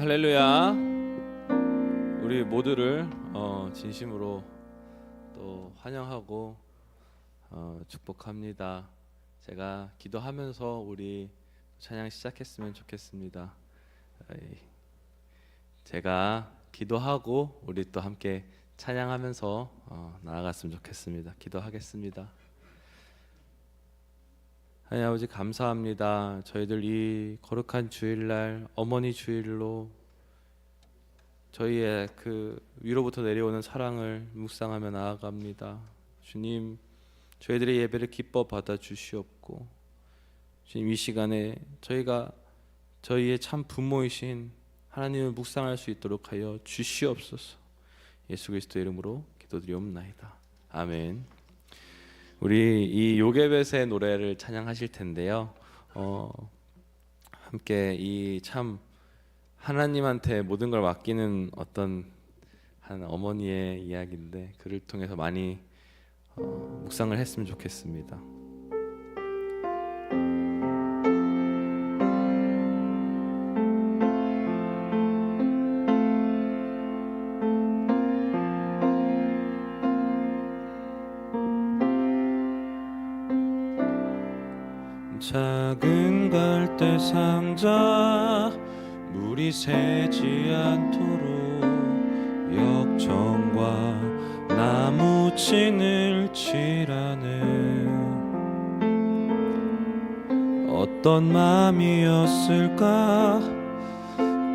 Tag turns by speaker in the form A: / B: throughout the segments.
A: 할렐루야. 우리 모두를 진심으로 또 환영하고 축복합니다. 제가 기도하면서 우리 찬양 시작했으면 좋겠습니다. 제가 기도하고 우리 또 함께 찬양하면서 나아갔으면 좋겠습니다. 기도하겠습니다. 하나님 아버지 감사합니다. 저희들 이 거룩한 주일날 어머니 주일로 저희의 그 위로부터 내려오는 사랑을 묵상하며 나아갑니다. 주님, 저희들의 예배를 기뻐 받아 주시옵고, 주님 이 시간에 저희가 저희의 참 부모이신 하나님을 묵상할 수 있도록 하여 주시옵소서. 예수 그리스도의 이름으로 기도드리옵나이다. 아멘. 우리 이 요게벳의 노래를 찬양하실 텐데요. 함께 이 참 하나님한테 모든 걸 맡기는 어떤 한 어머니의 이야기인데 그를 통해서 많이 묵상을 했으면 좋겠습니다.
B: 작은 갈대 상자 물이 새지 않도록 역청과 나무 진을 칠하네. 어떤 맘이었을까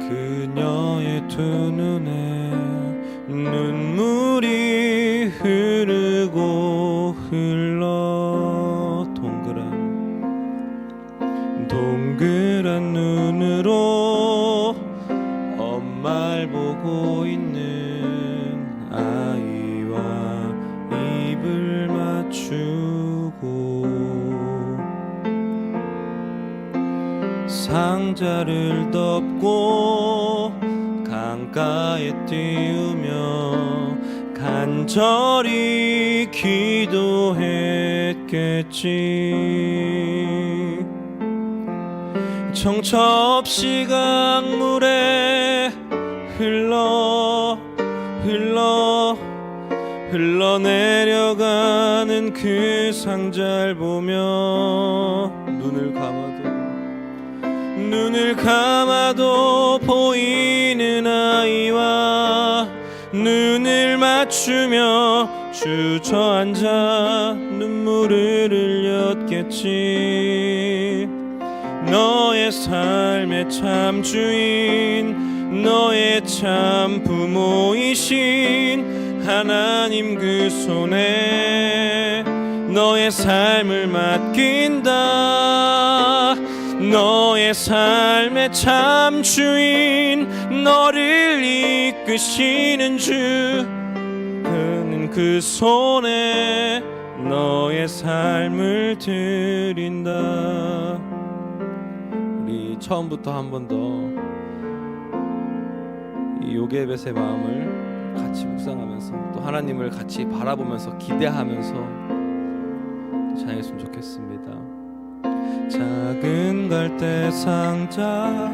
B: 그녀의 두 눈에 눈물이 흐르고 흘러 동그란 눈으로 엄마를 보고 있는 아이와 입을 맞추고 상자를 덮고 강가에 띄우며 간절히 기도했겠지. 정처 없이 강물에 흘러내려가는 그 상자를 보며 눈을 감아도 보이는 아이와 눈을 맞추며 주저앉아 눈물을 흘렸겠지. 너의 삶의 참 주인, 너의 참 부모이신 하나님 그 손에 너의 삶을 맡긴다. 너의 삶의 참 주인, 너를 이끄시는 주, 그는 그 손에 너의 삶을 드린다.
A: 우리 처음부터 한 번 더 이 요게벳의 마음을 같이 묵상하면서 또 하나님을 같이 바라보면서 기대하면서 찬양했으면 좋겠습니다.
B: 작은 갈대 상자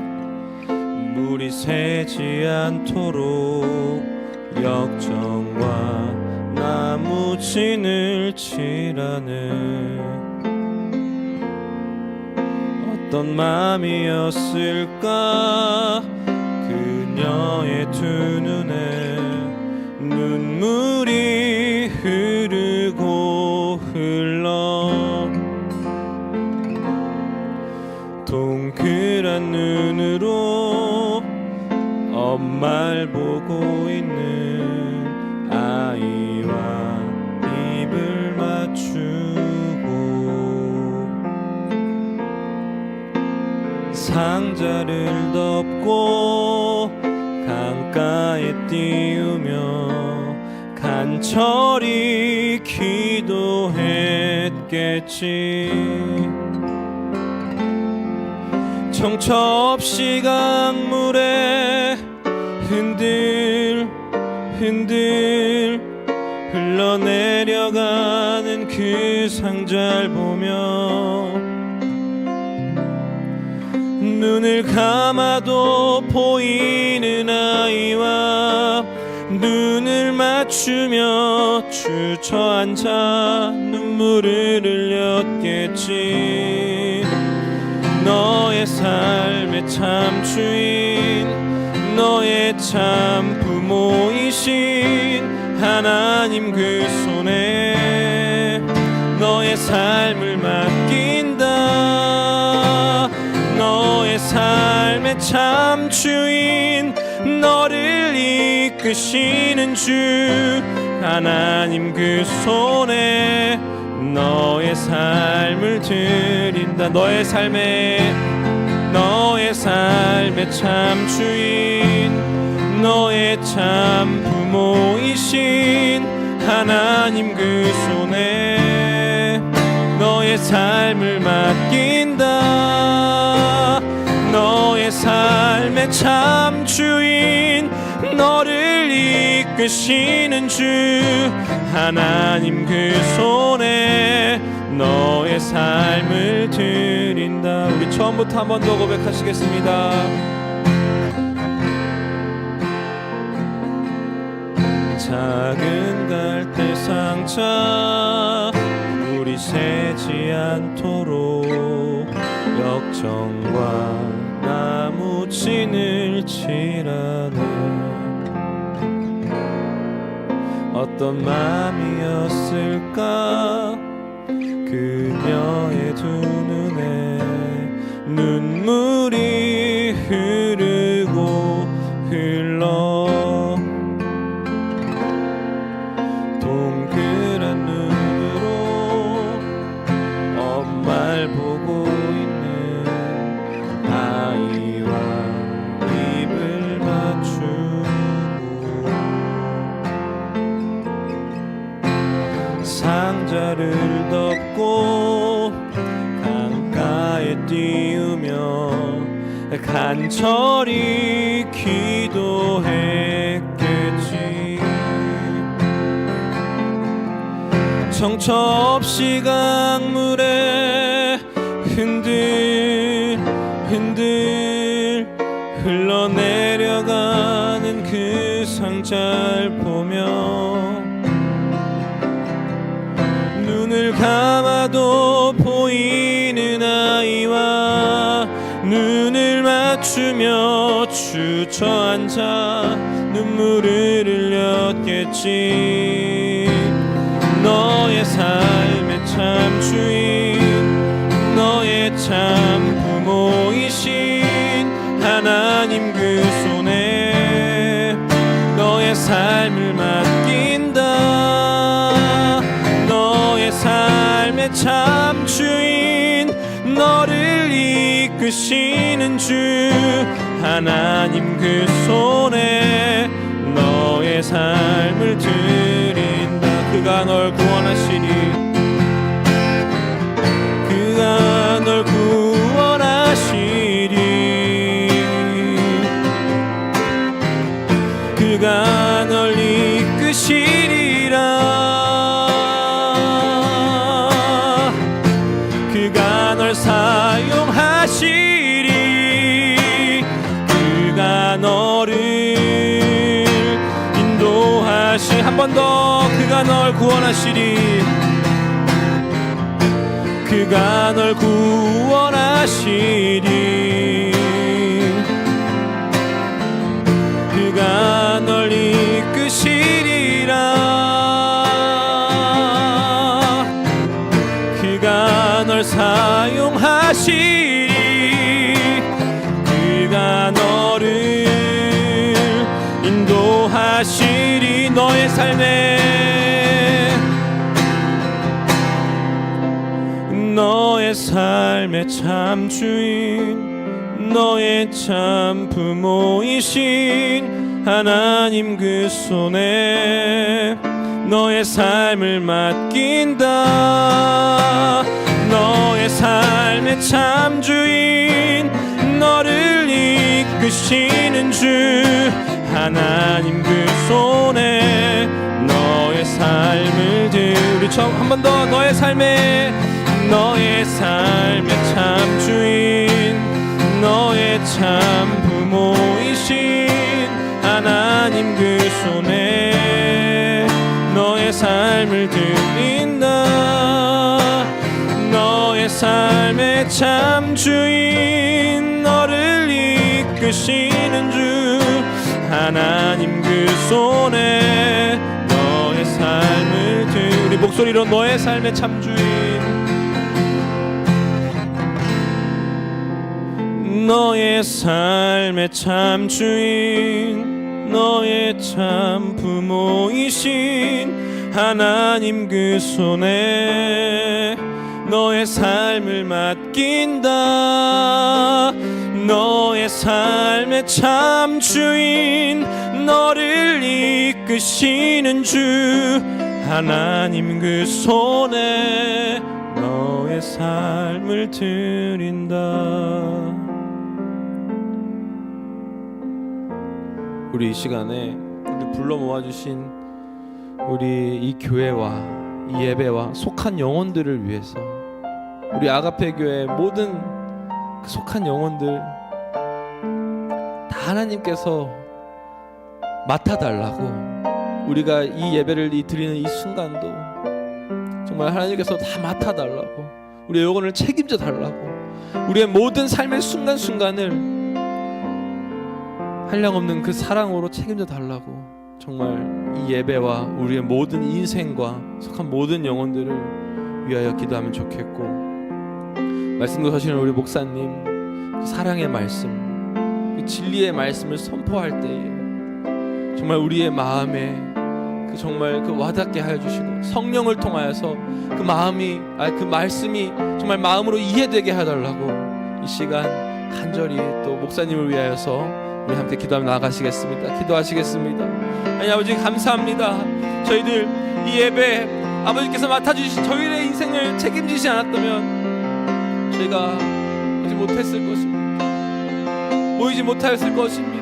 B: 물이 새지 않도록 역청과 나무 진을 칠하네. 어떤 맘이었을까 그녀의 두 눈에 눈물이 흐르고 흘러 동그란 눈으로 엄마를 보고 있는 아이와 입을 맞추고 상자를 덮고 강가에 띄우며 간절히 기도했겠지. 정처 없이 강물에 흔들 흘러내려가는 그 상자를 보며 눈을 감아도 보이는 아이와 눈을 맞추며 주저앉아 눈물을 흘렸겠지. 너의 삶의 참 주인, 너의 참 부모이신 하나님 그 손에 너의 삶을 맡긴다. 너의 삶의 참 주인, 너를 이끄시는 주 하나님 그 손에 너의 삶을 드린다. 너의 삶의 참 주인, 너의 참 부모이신 하나님 그 손에 너의 삶을 맡긴다. 너의 삶의 참 주인, 너를 이끄시는 주 하나님 그 손에 너의 삶을 드린다. 우리 처음부터 한 번 더 고백하시겠습니다. 작은 갈대 상자 물이 새지 않도록 역정과 나무 진을 칠하네. 어떤 마음이었을까 그녀의 두 눈에 눈물이 흐르고 흘러 동그란 눈으로 엄마를 보고 있는 아이와 입을 맞추고 상자를 덮고 강가에 띄우며 간절히 기도했겠지. 정처 없이 강물에 흔들흔들 흘러내려가는 그 상자를 보며 눈을 감아도 보이는 아이와 눈을 맞추며 주저앉아 눈물을 흘렸겠지. 너의 삶의 참 주인, 너의 참 부모이신 하나님 그 손에 너의 삶을 맡긴다. 너의 삶의 참 주인, 너를 이끄시는 주 하나님 그 손에 너의 삶을 드린다. 그가 널 구원하시리, 그가 널 구원하시리, 그가 널 이끄시리라. 그가 널 사용하시리, 그가 너를 인도하시. 한 번 더. 그가 널 구원하시리, 그가 널 구원하시리, 그가 널 이끄시리라. 그가 널 사용하시리, 그가 너를 인도하시리. 너의 삶의 참 주인, 너의 참 부모이신 하나님 그 손에 너의 삶을 맡긴다. 너의 삶의 참 주인, 너를 이끄시는 주 하나님 그 손에 너의 삶을 우리 처음 한 번 더. 너의 삶의 참 주인, 너의 참 부모이신 하나님 그 손에 너의 삶을 드린다. 너의 삶의 참 주인 너를 이끄시는 주 하나님 그 손에 너의 삶을 우리 목소리로 너의 삶의 참 주인 너의 삶의 참 주인 너의 참 부모이신 하나님 그 손에 너의 삶을 맡긴다. 너의 삶의 참 주인 너를 이끄시는 주 하나님 그 손에 너의 삶을 드린다.
A: 우리 이 시간에 우리 불러 모아주신 우리 이 교회와 이 예배와 속한 영혼들을 위해서 우리 아가페 교회 모든 그 속한 영혼들 다 하나님께서 맡아달라고 우리가 이 예배를 드리는 이 순간도 정말 하나님께서 다 맡아달라고 우리의 영혼을 책임져 달라고 우리의 모든 삶의 순간순간을 한량없는 그 사랑으로 책임져 달라고 정말 이 예배와 우리의 모든 인생과 속한 모든 영혼들을 위하여 기도하면 좋겠고 말씀도 하시는 우리 목사님 그 사랑의 말씀 그 진리의 말씀을 선포할 때에 정말 우리의 마음에 그 정말 그 와닿게 하여 주시고 성령을 통하여서 그 마음이 그 말씀이 정말 마음으로 이해되게 해달라고 이 시간 간절히 또 목사님을 위하여서 우리 함께 기도하며 나아가시겠습니다. 기도하시겠습니다. 하나님 아버지 감사합니다. 저희들 이 예배 아버지께서 맡아주신 저희의 인생을 책임지지 않았다면 저희가 오지 못했을 것입니다. 모이지 못하였을 것입니다.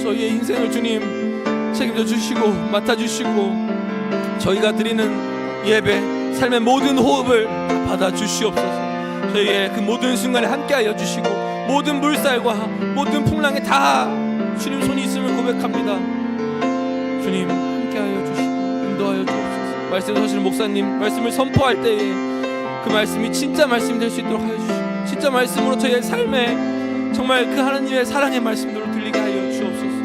A: 저희의 인생을 주님 책임져 주시고 맡아주시고 저희가 드리는 예배 삶의 모든 호흡을 받아 주시옵소서. 저희의 그 모든 순간에 함께하여 주시고 모든 물살과 모든 풍랑에 다 주님 손이 있음을 고백합니다. 주님 함께하여 주시고 인도하여 주옵소서. 말씀하시는 목사님 말씀을 선포할 때에 그 말씀이 진짜 말씀이 될 수 있도록 하여 주시고 진짜 말씀으로 저희의 삶에 정말 그 하나님의 사랑의 말씀들로 들리게 하여 주옵소서.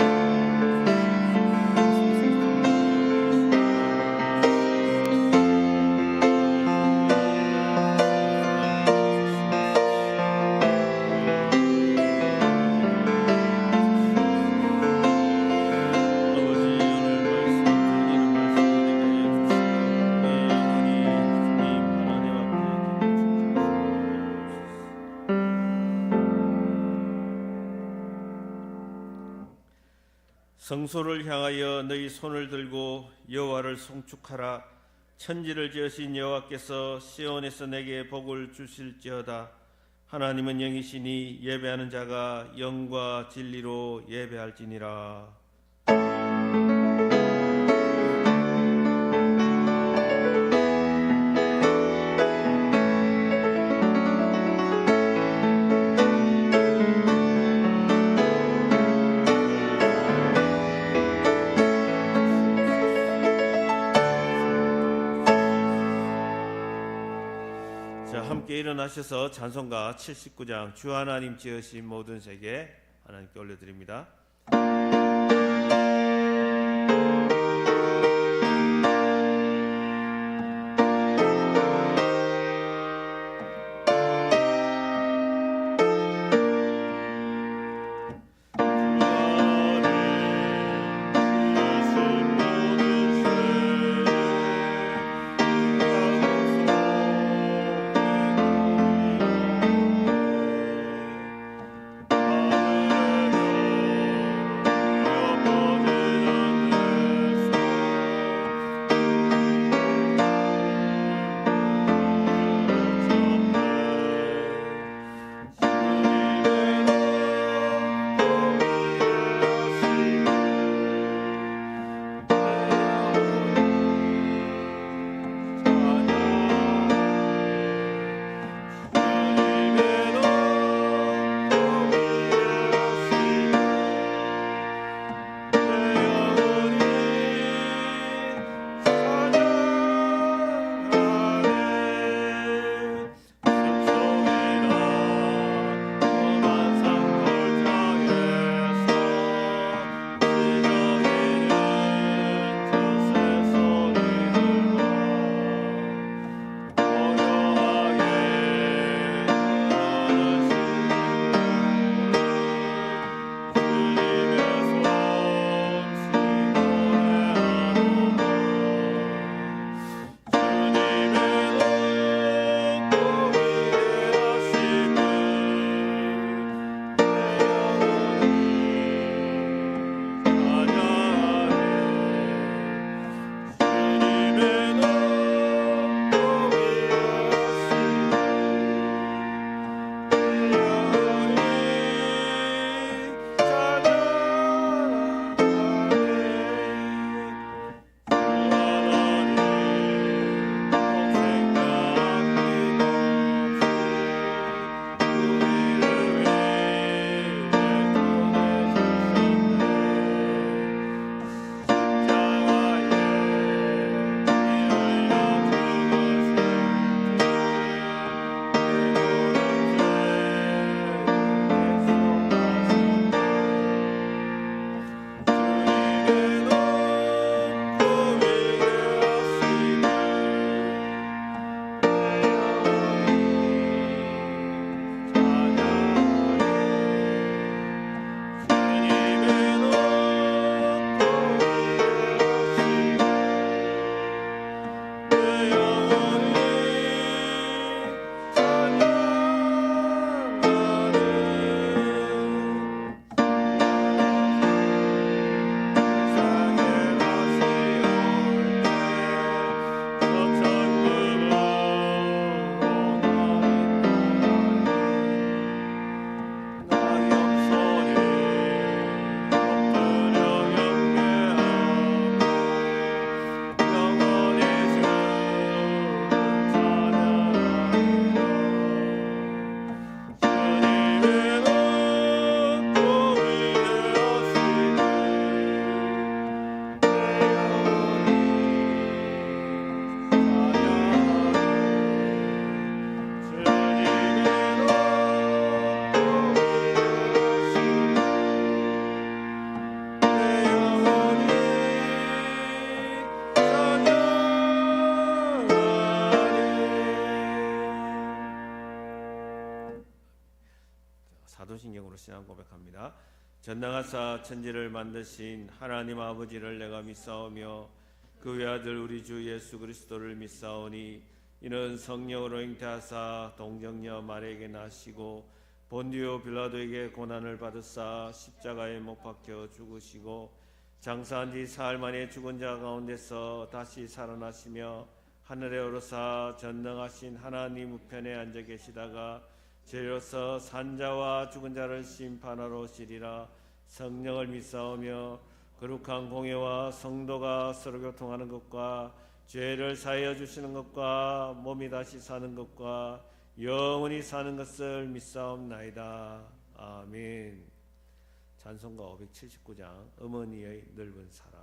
C: 성소를 향하여 너희 손을 들고 여호와를 송축하라. 천지를 지으신 여호와께서 시온에서 내게 복을 주실지어다. 하나님은 영이시니 예배하는 자가 영과 진리로 예배할지니라. 함께 일어나셔서 찬송가 79장 주 하나님 지으신 모든 세계 하나님께 올려드립니다. 사도신경으로 신앙 고백합니다. 전능하사 천지를 만드신 하나님 아버지를 내가 믿사오며 그 외아들 우리 주 예수 그리스도를 믿사오니 이는 성령으로 잉태하사 동정녀 마리아에게 나시고 본디오 빌라도에게 고난을 받으사 십자가에 못 박혀 죽으시고 장사한 지 사흘 만에 죽은 자 가운데서 다시 살아나시며 하늘에 오르사 전능하신 하나님 우편에 앉아 계시다가 죄로서 산자와 죽은 자를 심판하러 오시리라. 성령을 믿사오며 거룩한 공예와 성도가 서로 교통하는 것과 죄를 사하여 주시는 것과 몸이 다시 사는 것과 영원히 사는 것을 믿사옵나이다. 아멘. 찬송가 579장 어머니의 넓은 사랑.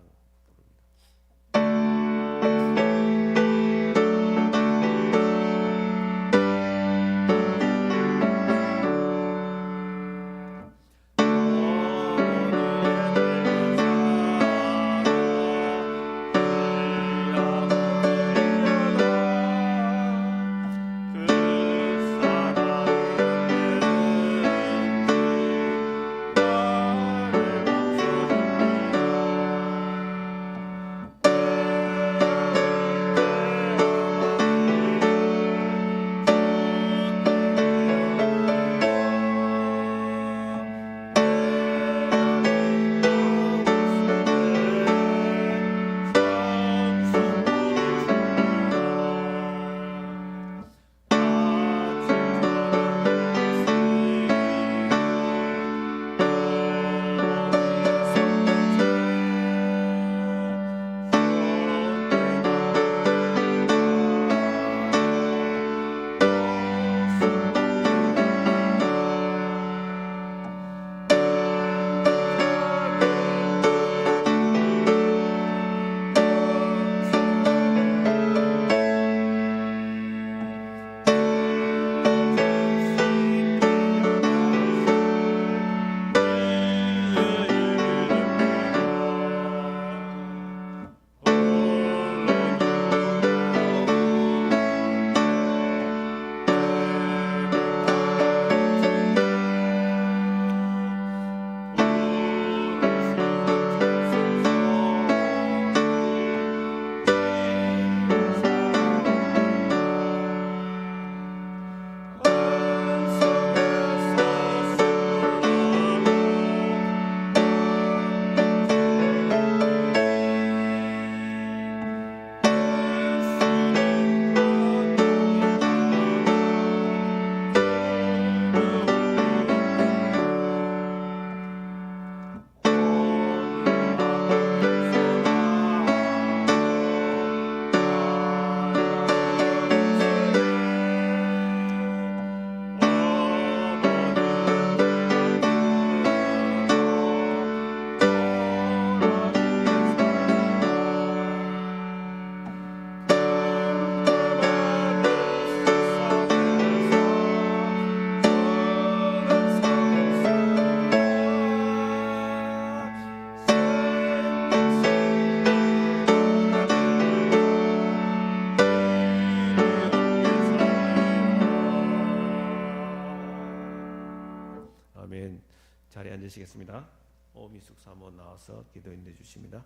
C: 아멘. 자리에 앉으시겠습니다. 오미숙 사모 나와서 기도 인도해 주십니다.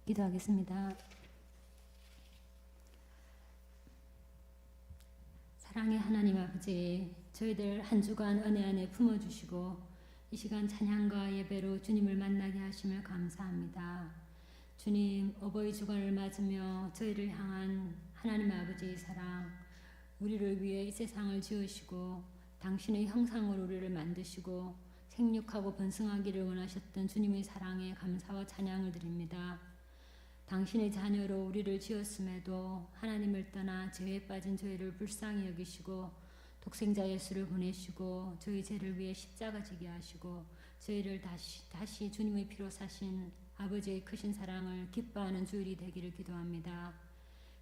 D: 기도하겠습니다. 사랑의 하나님 아버지, 저희들 한 주간 은혜 안에 품어주시고 이 시간 찬양과 예배로 주님을 만나게 하심을 감사합니다. 주님, 어버이 주간을 맞으며 저희를 향한 하나님 아버지의 사랑, 우리를 위해 이 세상을 지으시고 당신의 형상으로 우리를 만드시고 생육하고 번성하기를 원하셨던 주님의 사랑에 감사와 찬양을 드립니다. 당신의 자녀로 우리를 지었음에도 하나님을 떠나 죄에 빠진 저희를 불쌍히 여기시고 독생자 예수를 보내시고 저희 죄를 위해 십자가 지게 하시고 저희를 다시 주님의 피로 사신 아버지의 크신 사랑을 기뻐하는 주일이 되기를 기도합니다.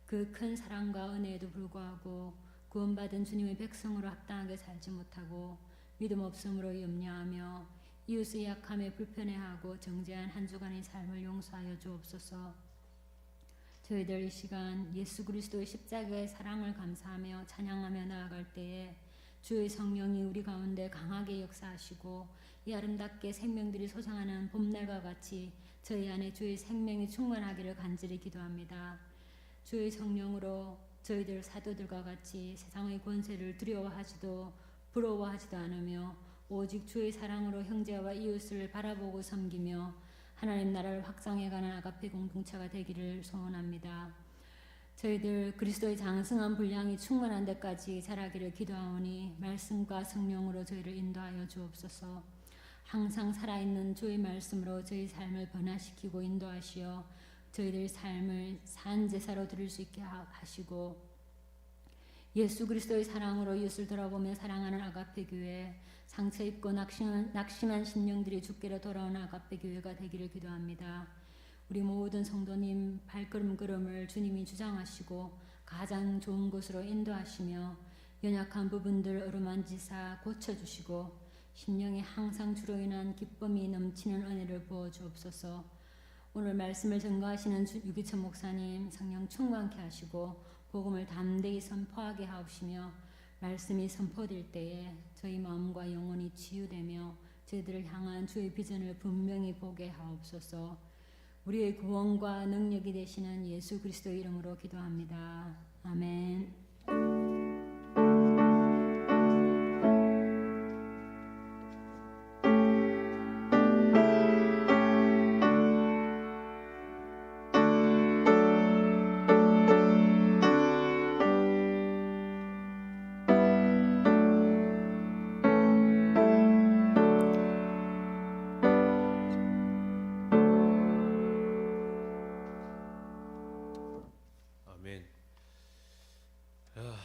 D: 그 큰 사랑과 은혜에도 불구하고 구원받은 주님의 백성으로 합당하게 살지 못하고 믿음 없음으로 염려하며 이웃의 약함에 불편해하고 정죄한 한 주간의 삶을 용서하여 주옵소서. 저희들 이 시간 예수 그리스도의 십자가의 사랑을 감사하며 찬양하며 나아갈 때에 주의 성령이 우리 가운데 강하게 역사하시고 이 아름답게 생명들이 솟아나는 봄날과 같이 저희 안에 주의 생명이 충만하기를 간절히 기도합니다. 주의 성령으로 저희들 사도들과 같이 세상의 권세를 두려워하지도 부러워하지도 않으며 오직 주의 사랑으로 형제와 이웃을 바라보고 섬기며 하나님 나라를 확장해가는 아가페 공동체가 되기를 소원합니다. 저희들 그리스도의 장성한 분량이 충만한 데까지 자라기를 기도하오니 말씀과 성령으로 저희를 인도하여 주옵소서. 항상 살아있는 주의 말씀으로 저희 삶을 변화시키고 인도하시어 저희들 삶을 산 제사로 드릴 수 있게 하시고 예수 그리스도의 사랑으로 이웃을 돌아보며 사랑하는 아가페 교회, 상처 입고 낙심한 심령들이 주께로 돌아오는 아가페 교회가 되기를 기도합니다. 우리 모든 성도님 발걸음걸음을 주님이 주장하시고 가장 좋은 곳으로 인도하시며 연약한 부분들 어루만지사 고쳐주시고 심령에 항상 주로 인한 기쁨이 넘치는 은혜를 부어 주옵소서. 오늘 말씀을 전거하시는 유기천 목사님 성령 충만케 하시고 복음을 담대히 선포하게 하옵시며 말씀이 선포될 때에 저희 마음과 영혼이 치유되며 저희들을 향한 주의 비전을 분명히 보게 하옵소서. 우리의 구원과 능력이 되시는 예수 그리스도의 이름으로 기도합니다. 아멘.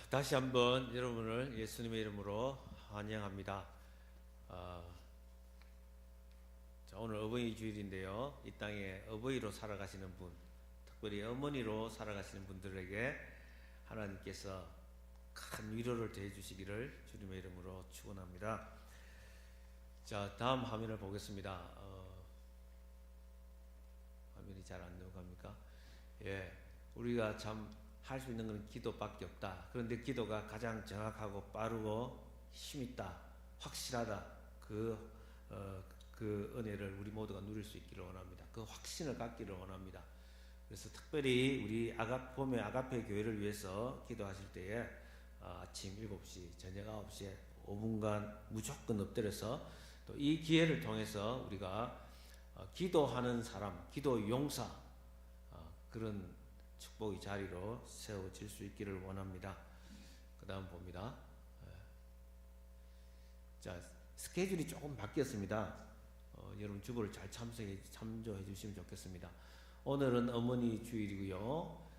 C: 다시 한번 여러분을 예수님의 이름으로 환영합니다. 오늘 어버이 주일인데요. 이 땅에 어버이로 살아가시는 분, 특별히 어머니로 살아가시는 분들에게 하나님께서 큰 위로를 더해 주시기를 주님의 이름으로 축원합니다. 자, 다음 화면을 보겠습니다. 화면이 잘 안 넘어갑니까? 예, 우리가 참 할 수 있는 것은 기도밖에 없다. 그런데 기도가 가장 정확하고 빠르고 힘있다, 확실하다. 그 은혜를 우리 모두가 누릴 수 있기를 원합니다. 그 확신을 갖기를 원합니다. 그래서 특별히 우리 봄의 아가페 교회를 위해서 기도하실 때에 아침 7시, 저녁 9시에 5분간 무조건 엎드려서 또 이 기회를 통해서 우리가 기도하는 사람, 기도 용사 그런 축복의 자리로 세워질 수 있기를 원합니다. 그 다음 봅니다. 자, 스케줄이 조금 바뀌었습니다. 여러분 주보를 잘 참조해 주시면 좋겠습니다. 오늘은 어머니 주일이고요.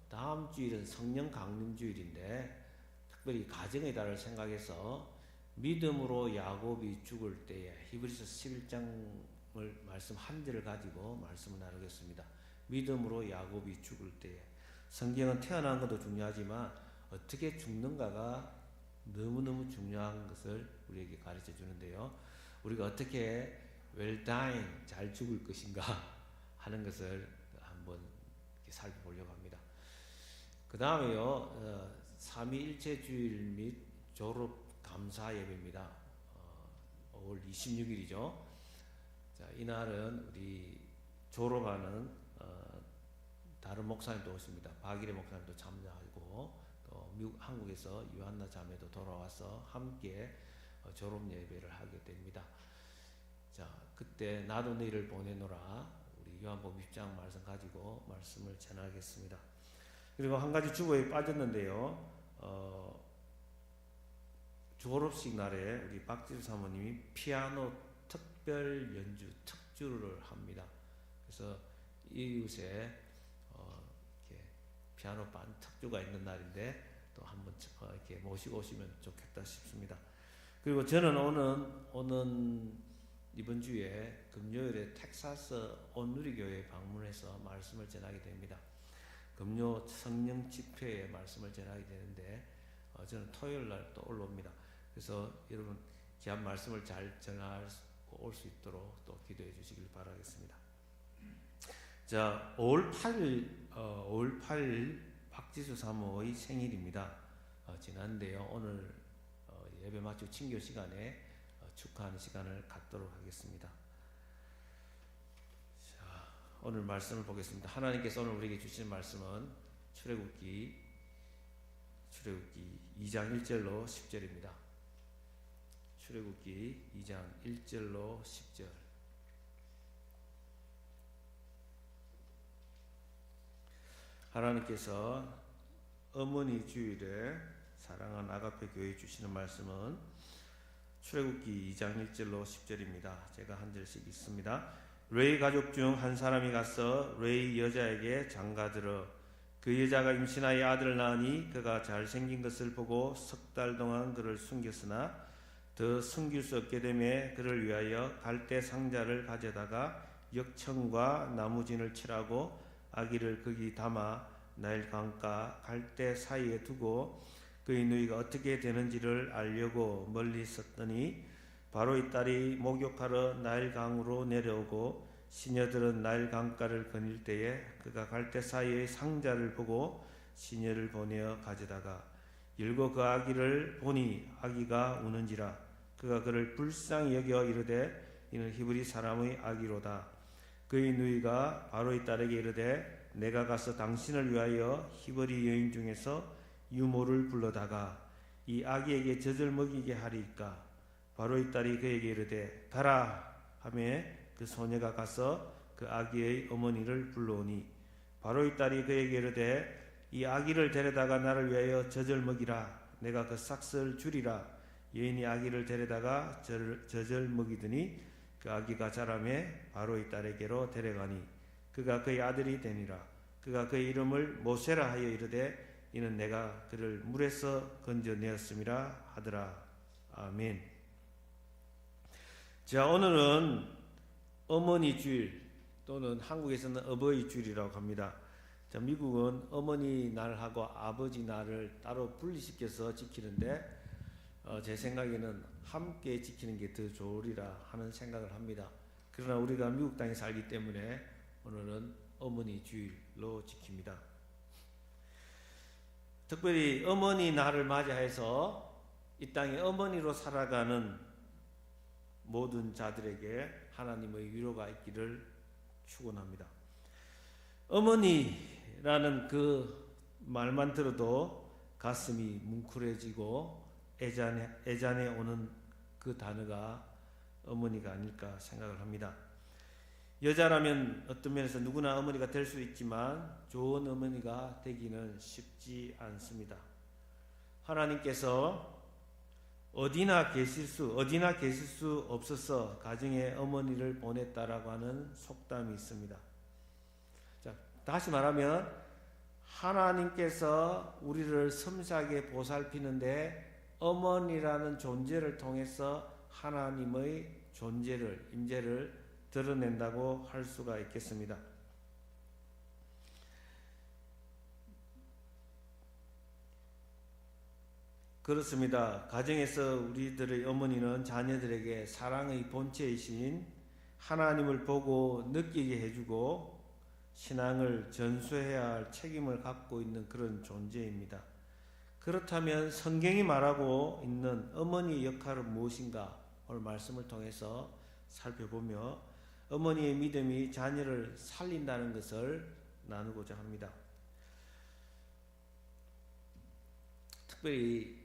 C: 다음 주일은 성령 강림 주일인데 특별히 가정의 달을 생각해서 믿음으로 야곱이 죽을 때에 히브리서 11장을 말씀 한 절을 가지고 말씀을 나누겠습니다. 믿음으로 야곱이 죽을 때에 성경은 태어난 것도 중요하지만 어떻게 죽는가가 너무너무 중요한 것을 우리에게 가르쳐 주는데요. 우리가 어떻게 well dying, 잘 죽을 것인가 하는 것을 한번 살펴보려고 합니다. 그 다음에요, 삼위일체 주일 및 졸업 감사 예배입니다. 5월 26일이죠. 자, 이날은 우리 졸업하는 다른 목사님도 오십니다. 박일의 목사님도 참여하고 또 미국 한국에서 유한나 자매도 돌아와서 함께 졸업 예배를 하게 됩니다. 자, 그때 나도 너희를 보내노라 우리 요한복음 10장 말씀 가지고 말씀을 전하겠습니다. 그리고 한 가지 주보에 빠졌는데요. 졸업식 날에 우리 박지수 사모님이 피아노 특별 연주 특주를 합니다. 그래서 이웃에 이렇게 피아노 반 특주가 있는 날인데 또 한번 이렇게 모시고 오시면 좋겠다 싶습니다. 그리고 저는 오는 이번 주에 금요일에 텍사스 온누리교회에 방문해서 말씀을 전하게 됩니다. 금요 성령 집회에 말씀을 전하게 되는데 저는 토요일 날 또 올라옵니다. 그래서 여러분 귀한 말씀을 잘 전할 올 수 있도록 또 기도해 주시길 바라겠습니다. 자, 5월 8일 5월 8일 박지수 사모의 생일입니다. 지난데요. 오늘 예배 마치고 친교 시간에 축하하는 시간을 갖도록 하겠습니다. 자, 오늘 말씀을 보겠습니다. 하나님께서 오늘 우리에게 주신 말씀은 출애굽기 2장 1절로 10절입니다. 출애굽기 2장 1절로 10절. 하나님께서 어머니 주일에 사랑하는 아가페 교회에 주시는 말씀은 출애굽기 2장 1절로 10절입니다. 제가 한 절씩 읽습니다. 레위 가족 중 한 사람이 가서 레위 여자에게 장가들어 그 여자가 임신하여 아들을 낳으니 그가 잘생긴 것을 보고 석 달 동안 그를 숨겼으나 더 숨길 수 없게 되매 그를 위하여 갈대 상자를 가져다가 역청과 나무진을 칠하고 아기를 거기 담아 나일 강가 갈대 사이에 두고 그의 누이가 어떻게 되는지를 알려고 멀리 있었더니 바로 이 딸이 목욕하러 나일 강으로 내려오고 시녀들은 나일 강가를 거닐 때에 그가 갈대 사이의 상자를 보고 시녀를 보내어 가져다가 열고 그 아기를 보니 아기가 우는지라 그가 그를 불쌍히 여겨 이르되 이는 히브리 사람의 아기로다. 그의 누이가 바로 이 딸에게 이르되 내가 가서 당신을 위하여 히브리 여인 중에서 유모를 불러다가 이 아기에게 젖을 먹이게 하리이까. 바로 이 딸이 그에게 이르되 가라 하며 그 소녀가 가서 그 아기의 어머니를 불러오니 바로 이 딸이 그에게 이르되 이 아기를 데려다가 나를 위하여 젖을 먹이라. 내가 그 삭슬 주리라. 여인이 아기를 데려다가 젖을 먹이더니 그 아기가 자라매 바로 이 딸에게로 데려가니 그가 그의 아들이 되니라. 그가 그의 이름을 모세라 하여 이르되 이는 내가 그를 물에서 건져내었음이라 하더라. 아멘. 자, 오늘은 어머니 주일 또는 한국에서는 어버이 주일이라고 합니다. 자, 미국은 어머니 날하고 아버지 날을 따로 분리시켜서 지키는데 제 생각에는 함께 지키는 게 더 좋으리라 하는 생각을 합니다. 그러나 우리가 미국 땅에 살기 때문에 오늘은 어머니 주일로 지킵니다. 특별히 어머니 날을 맞이해서 이 땅에 어머니로 살아가는 모든 자들에게 하나님의 위로가 있기를 축원합니다. 어머니라는 그 말만 들어도 가슴이 뭉클해지고 애잔해 오는 그 단어가 어머니가 아닐까 생각을 합니다. 여자라면 어떤 면에서 누구나 어머니가 될 수 있지만 좋은 어머니가 되기는 쉽지 않습니다. 하나님께서 어디나 계실 수 없어서 가정에 어머니를 보냈다라고 하는 속담이 있습니다. 자, 다시 말하면 하나님께서 우리를 섬세하게 보살피는데 어머니라는 존재를 통해서 하나님의 존재를, 임재를 드러낸다고 할 수가 있겠습니다. 그렇습니다. 가정에서 우리들의 어머니는 자녀들에게 사랑의 본체이신 하나님을 보고 느끼게 해주고 신앙을 전수해야 할 책임을 갖고 있는 그런 존재입니다. 그렇다면 성경이 말하고 있는 어머니의 역할은 무엇인가? 오늘 말씀을 통해서 살펴보며 어머니의 믿음이 자녀를 살린다는 것을 나누고자 합니다. 특별히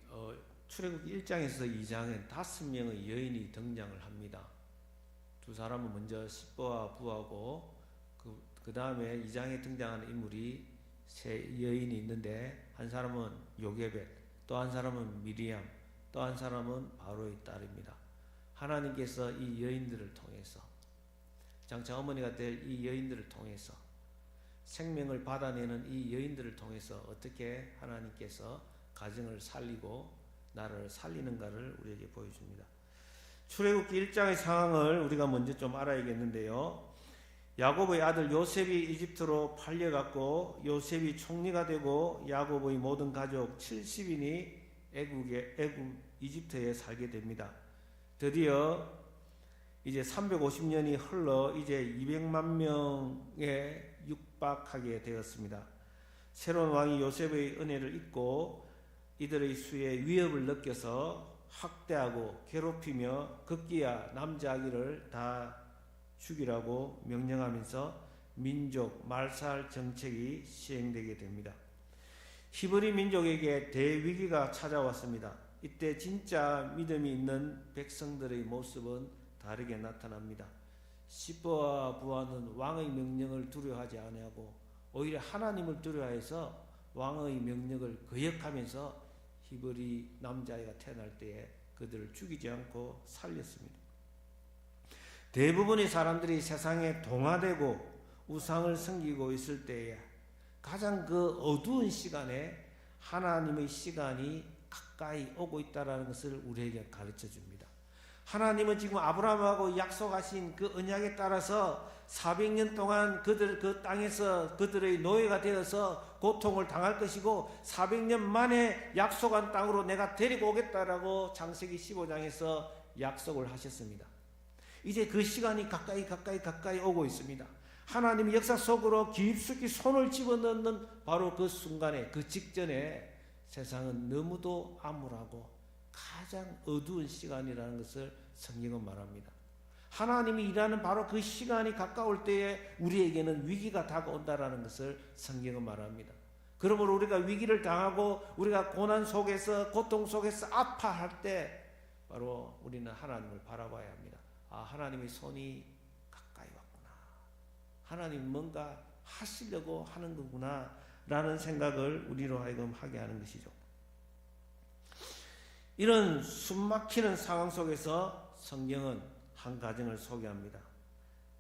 C: 출애굽기 1장에서 2장엔 5명의 여인이 등장을 합니다. 두 사람은 먼저 십보와 부하고 그 다음에 2장에 등장하는 인물이 세 여인이 있는데 한 사람은 요게벳, 또 한 사람은 미리암, 또 한 사람은 바로의 딸입니다. 하나님께서 이 여인들을 통해서 장차 어머니가 될 이 여인들을 통해서 생명을 받아내는 이 여인들을 통해서 어떻게 하나님께서 가정을 살리고 나를 살리는가를 우리에게 보여줍니다. 출애굽기 1장의 상황을 우리가 먼저 좀 알아야겠는데요. 야곱의 아들 요셉이 이집트로 팔려갔고 요셉이 총리가 되고 야곱의 모든 가족 70인이 이집트에 살게 됩니다. 드디어 이제 350년이 흘러 이제 200만 명에 육박하게 되었습니다. 새로운 왕이 요셉의 은혜를 잊고 이들의 수에 위협을 느껴서 학대하고 괴롭히며 급기야 남자 아기를 다 죽이라고 명령하면서 민족 말살 정책이 시행되게 됩니다. 히브리 민족에게 대위기가 찾아왔습니다. 이때 진짜 믿음이 있는 백성들의 모습은 다르게 나타납니다. 시브와 부하는 왕의 명령을 두려워하지 아니하고 오히려 하나님을 두려워해서 왕의 명령을 거역하면서 히브리 남자아이가 태어날 때에 그들을 죽이지 않고 살렸습니다. 대부분의 사람들이 세상에 동화되고 우상을 섬기고 있을 때에 가장 그 어두운 시간에 하나님의 시간이 가까이 오고 있다는 것을 우리에게 가르쳐 줍니다. 하나님은 지금 아브라함하고 약속하신 그 언약에 따라서 400년 동안 그 땅에서 그들의 노예가 되어서 고통을 당할 것이고 400년 만에 약속한 땅으로 내가 데리고 오겠다라고 창세기 15장에서 약속을 하셨습니다. 이제 그 시간이 가까이 오고 있습니다. 하나님이 역사 속으로 깊숙이 손을 집어넣는 바로 그 순간에, 그 직전에 세상은 너무도 암울하고 가장 어두운 시간이라는 것을 성경은 말합니다. 하나님이 일하는 바로 그 시간이 가까울 때에 우리에게는 위기가 다가온다라는 것을 성경은 말합니다. 그러므로 우리가 위기를 당하고 우리가 고난 속에서 고통 속에서 아파할 때 바로 우리는 하나님을 바라봐야 합니다. 아, 하나님의 손이 가까이 왔구나. 하나님 뭔가 하시려고 하는 거구나 라는 생각을 우리로 하여금 하게 하는 것이죠. 이런 숨막히는 상황 속에서 성경은 한 가정을 소개합니다.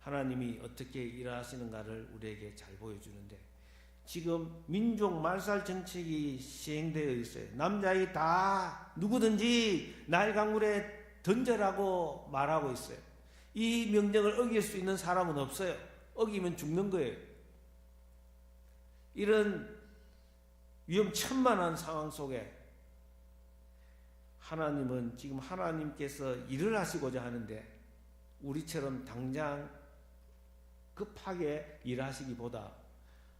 C: 하나님이 어떻게 일하시는가를 우리에게 잘 보여주는데 지금 민족 말살 정책이 시행되어 있어요. 남자아이 다 누구든지 나일 강물에 던져라고 말하고 있어요. 이 명령을 어길 수 있는 사람은 없어요. 어기면 죽는 거예요. 이런 위험천만한 상황 속에 하나님은 지금 하나님께서 일을 하시고자 하는데 우리처럼 당장 급하게 일하시기보다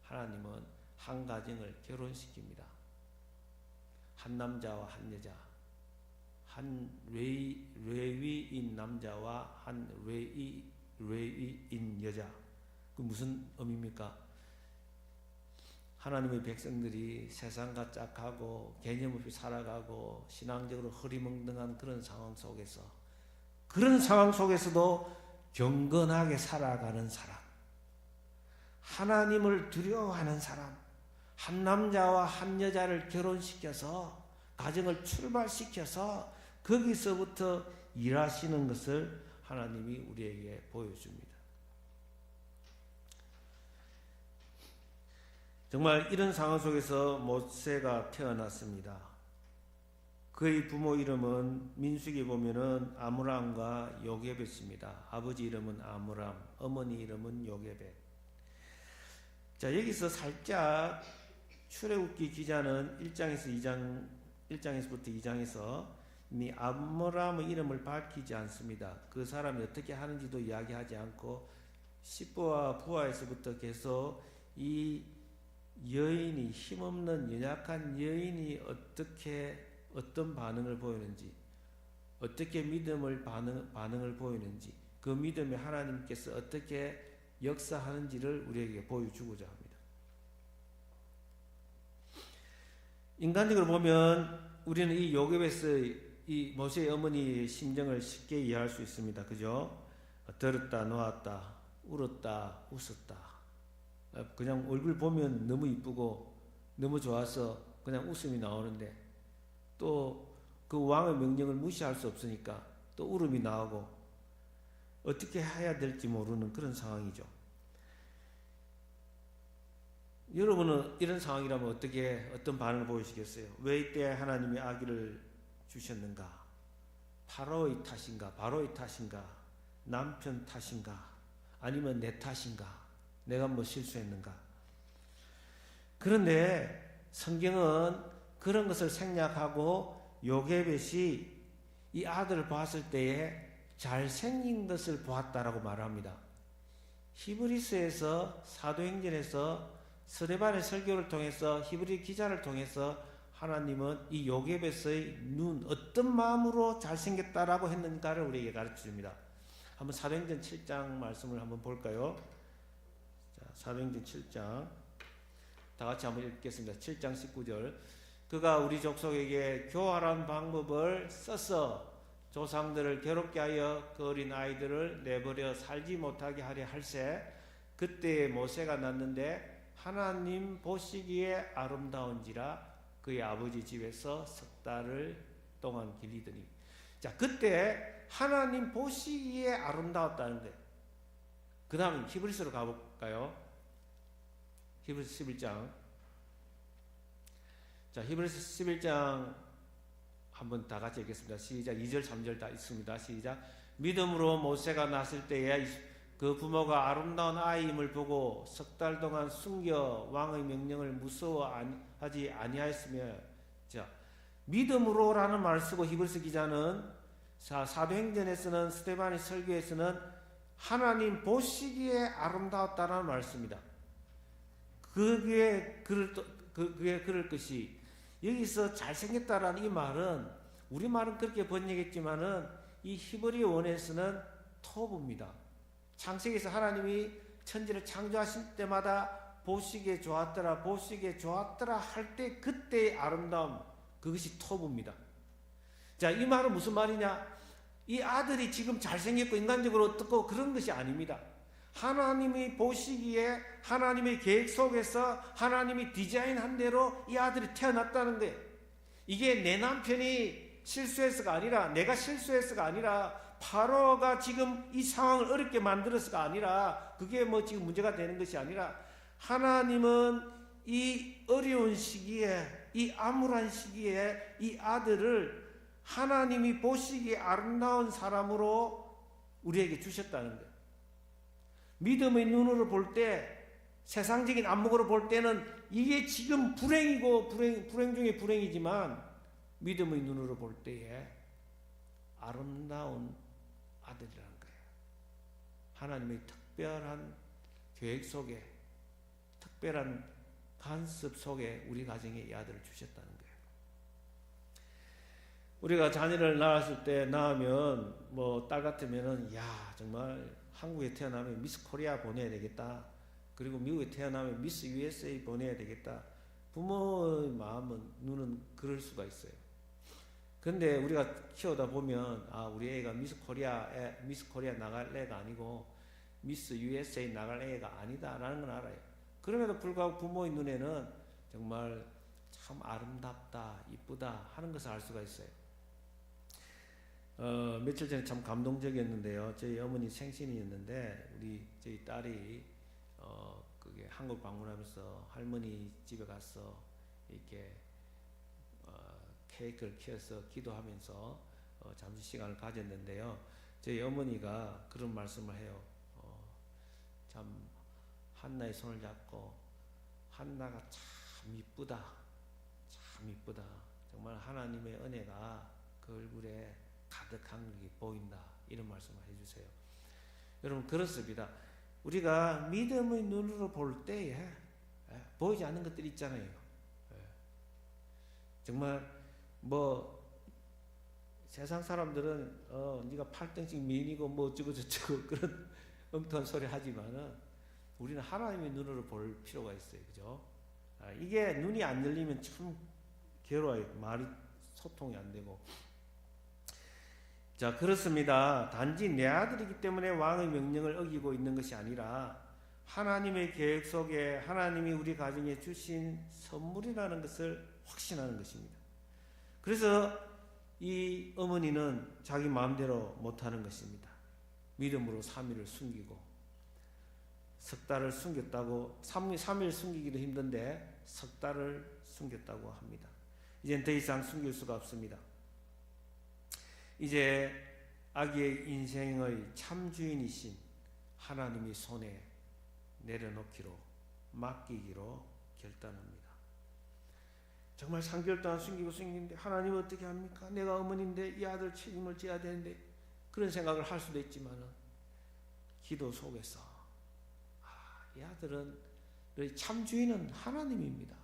C: 하나님은 한 가정을 결혼시킵니다. 한 남자와 한 여자, 한 레위인 남자와 한 레위인 여자. 그 무슨 의미입니까? 하나님의 백성들이 세상과 짝하고 개념 없이 살아가고 신앙적으로 흐리멍덩한 그런 상황 속에서도 경건하게 살아가는 사람, 하나님을 두려워하는 사람, 한 남자와 한 여자를 결혼시켜서 가정을 출발시켜서 거기서부터 일하시는 것을 하나님이 우리에게 보여줍니다. 정말 이런 상황 속에서 모세가 태어났습니다. 그의 부모 이름은 민수기 보면은 아므람과 요게벳입니다. 아버지 이름은 아므람, 어머니 이름은 요게벳. 자, 여기서 살짝 출애굽기 기자는 1장에서부터 2장에서 이 아므람의 이름을 밝히지 않습니다. 그 사람이 어떻게 하는지도 이야기하지 않고 시브와 부하에서부터 계속 이 여인이, 힘없는 연약한 여인이 어떤 반응을 보이는지, 어떻게 믿음을 반응을 보이는지, 그 믿음에 하나님께서 어떻게 역사하는지를 우리에게 보여주고자 합니다. 인간적으로 보면 우리는 이 요게벳의, 이 모세의 어머니의 심정을 쉽게 이해할 수 있습니다. 그죠? 들었다 놓았다, 울었다 웃었다. 그냥 얼굴 보면 너무 이쁘고 너무 좋아서 그냥 웃음이 나오는데 또 그 왕의 명령을 무시할 수 없으니까 또 울음이 나오고 어떻게 해야 될지 모르는 그런 상황이죠. 여러분은 이런 상황이라면 어떤 반응을 보이시겠어요? 왜 이때 하나님이 아기를 주셨는가? 바로의 탓인가? 남편 탓인가? 아니면 내 탓인가? 내가 뭐 실수했는가? 그런데 성경은 그런 것을 생략하고 요게벳이 이 아들을 봤을 때에
E: 잘생긴 것을 보았다라고 말합니다. 히브리서에서 사도행전에서 스데반의 설교를 통해서 히브리 기자를 통해서 하나님은 이 요게벳의 눈 어떤 마음으로 잘생겼다라고 했는가를 우리에게 가르쳐 줍니다. 한번 사도행전 7장 말씀을 한번 볼까요? 자, 사도행전 7장 다 같이 한번 읽겠습니다. 7장 19절. 그가 우리 족속에게 교활한 방법을 써서 조상들을 괴롭게 하여 그 어린 아이들을 내버려 살지 못하게 하려 할세. 그때 모세가 났는데 하나님 보시기에 아름다운지라 그의 아버지 집에서 석 달을 동안 기리더니. 자, 그때 하나님 보시기에 아름다웠다는데, 그 다음 히브리서로 가볼까요? 히브리서 11장. 자, 히브리서 11장 한번 다 같이 읽겠습니다. 시작. 2절 3절 다 있습니다. 시작. 믿음으로 모세가 났을 때에 그 부모가 아름다운 아이임을 보고 석 달 동안 숨겨 왕의 명령을 무서워하지 아니하였으며. 자, 믿음으로라는 말을 쓰고 히브리서 기자는 사도행전에서는 스데반의 설교에서는 하나님 보시기에 아름다웠다라는 말을 씁니다. 그게 그럴 것이, 여기서 잘생겼다라는 이 말은 우리말은 그렇게 번역했지만은 이 히브리 원에서는 토부입니다. 창세기에서 하나님이 천지를 창조하실 때마다 보시기에 좋았더라 할 때 그때의 아름다움, 그것이 토부입니다. 자, 이 말은 무슨 말이냐? 이 아들이 지금 잘생겼고 인간적으로 어떻고 그런 것이 아닙니다. 하나님이 보시기에 하나님의 계획 속에서 하나님이 디자인한 대로 이 아들이 태어났다는 거예요. 이게 내 남편이 실수해서가 아니라, 내가 실수해서가 아니라, 파로가 지금 이 상황을 어렵게 만들어서가 아니라, 그게 뭐 지금 문제가 되는 것이 아니라, 하나님은 이 어려운 시기에, 이 암울한 시기에 이 아들을 하나님이 보시기에 아름다운 사람으로 우리에게 주셨다는 거예요. 믿음의 눈으로 볼 때, 세상적인 안목으로 볼 때는 이게 지금 불행이고 불행 중에 불행이지만, 믿음의 눈으로 볼 때에 아름다운 아들이라는 거예요. 하나님의 특별한 계획 속에, 특별한 간섭 속에 우리 가정에 이 아들을 주셨다는 거예요. 우리가 자녀를 낳으면 뭐 딸 같으면은, 야, 정말 한국에 태어나면 미스 코리아 보내야 되겠다. 그리고 미국에 태어나면 미스 USA 보내야 되겠다. 부모의 마음은, 눈은 그럴 수가 있어요. 근데 우리가 키우다 보면, 아, 우리 애가 미스 코리아 나갈 애가 아니고 미스 USA 나갈 애가 아니다라는 건 알아요. 그럼에도 불구하고 부모의 눈에는 정말 참 아름답다, 이쁘다 하는 것을 알 수가 있어요. 며칠 전에 참 감동적이었는데요. 저희 어머니 생신이었는데 저희 딸이 그게 한국 방문하면서 할머니 집에 가서 이렇게 케이크를 키워서 기도하면서 잠시 시간을 가졌는데요. 저희 어머니가 그런 말씀을 해요. 참 한나의 손을 잡고, 한나가 참 이쁘다, 참 이쁘다. 정말 하나님의 은혜가 그 얼굴에 가득한 게 보인다. 이런 말씀을 해주세요. 여러분, 그렇습니다. 우리가 믿음의 눈으로 볼 때에 보이지 않는 것들이 있잖아요. 정말 뭐 세상 사람들은 네가 8등씩 미인이고 뭐 어쩌고 저쩌고 그런 엉뚱한 소리 하지만은 우리는 하나님의 눈으로 볼 필요가 있어요. 그죠? 이게 눈이 안 열리면 참 괴로워요. 말이 소통이 안 되고. 자, 그렇습니다. 단지 내 아들이기 때문에 왕의 명령을 어기고 있는 것이 아니라 하나님의 계획 속에 하나님이 우리 가정에 주신 선물이라는 것을 확신하는 것입니다. 그래서 이 어머니는 자기 마음대로 못하는 것입니다. 믿음으로 3일을 숨기고, 석 달을 숨겼다고, 3일 숨기기도 힘든데 석 달을 숨겼다고 합니다. 이젠 더 이상 숨길 수가 없습니다. 이제 아기의 인생의 참 주인이신 하나님의 손에 내려놓기로, 맡기기로 결단합니다. 정말 3개월 동안 숨기고 숨기는데 하나님 어떻게 합니까? 내가 어머니인데 이 아들 책임을 져야 되는데, 그런 생각을 할 수도 있지만은 기도 속에서 이 아들은 너희 참 주인은 하나님입니다.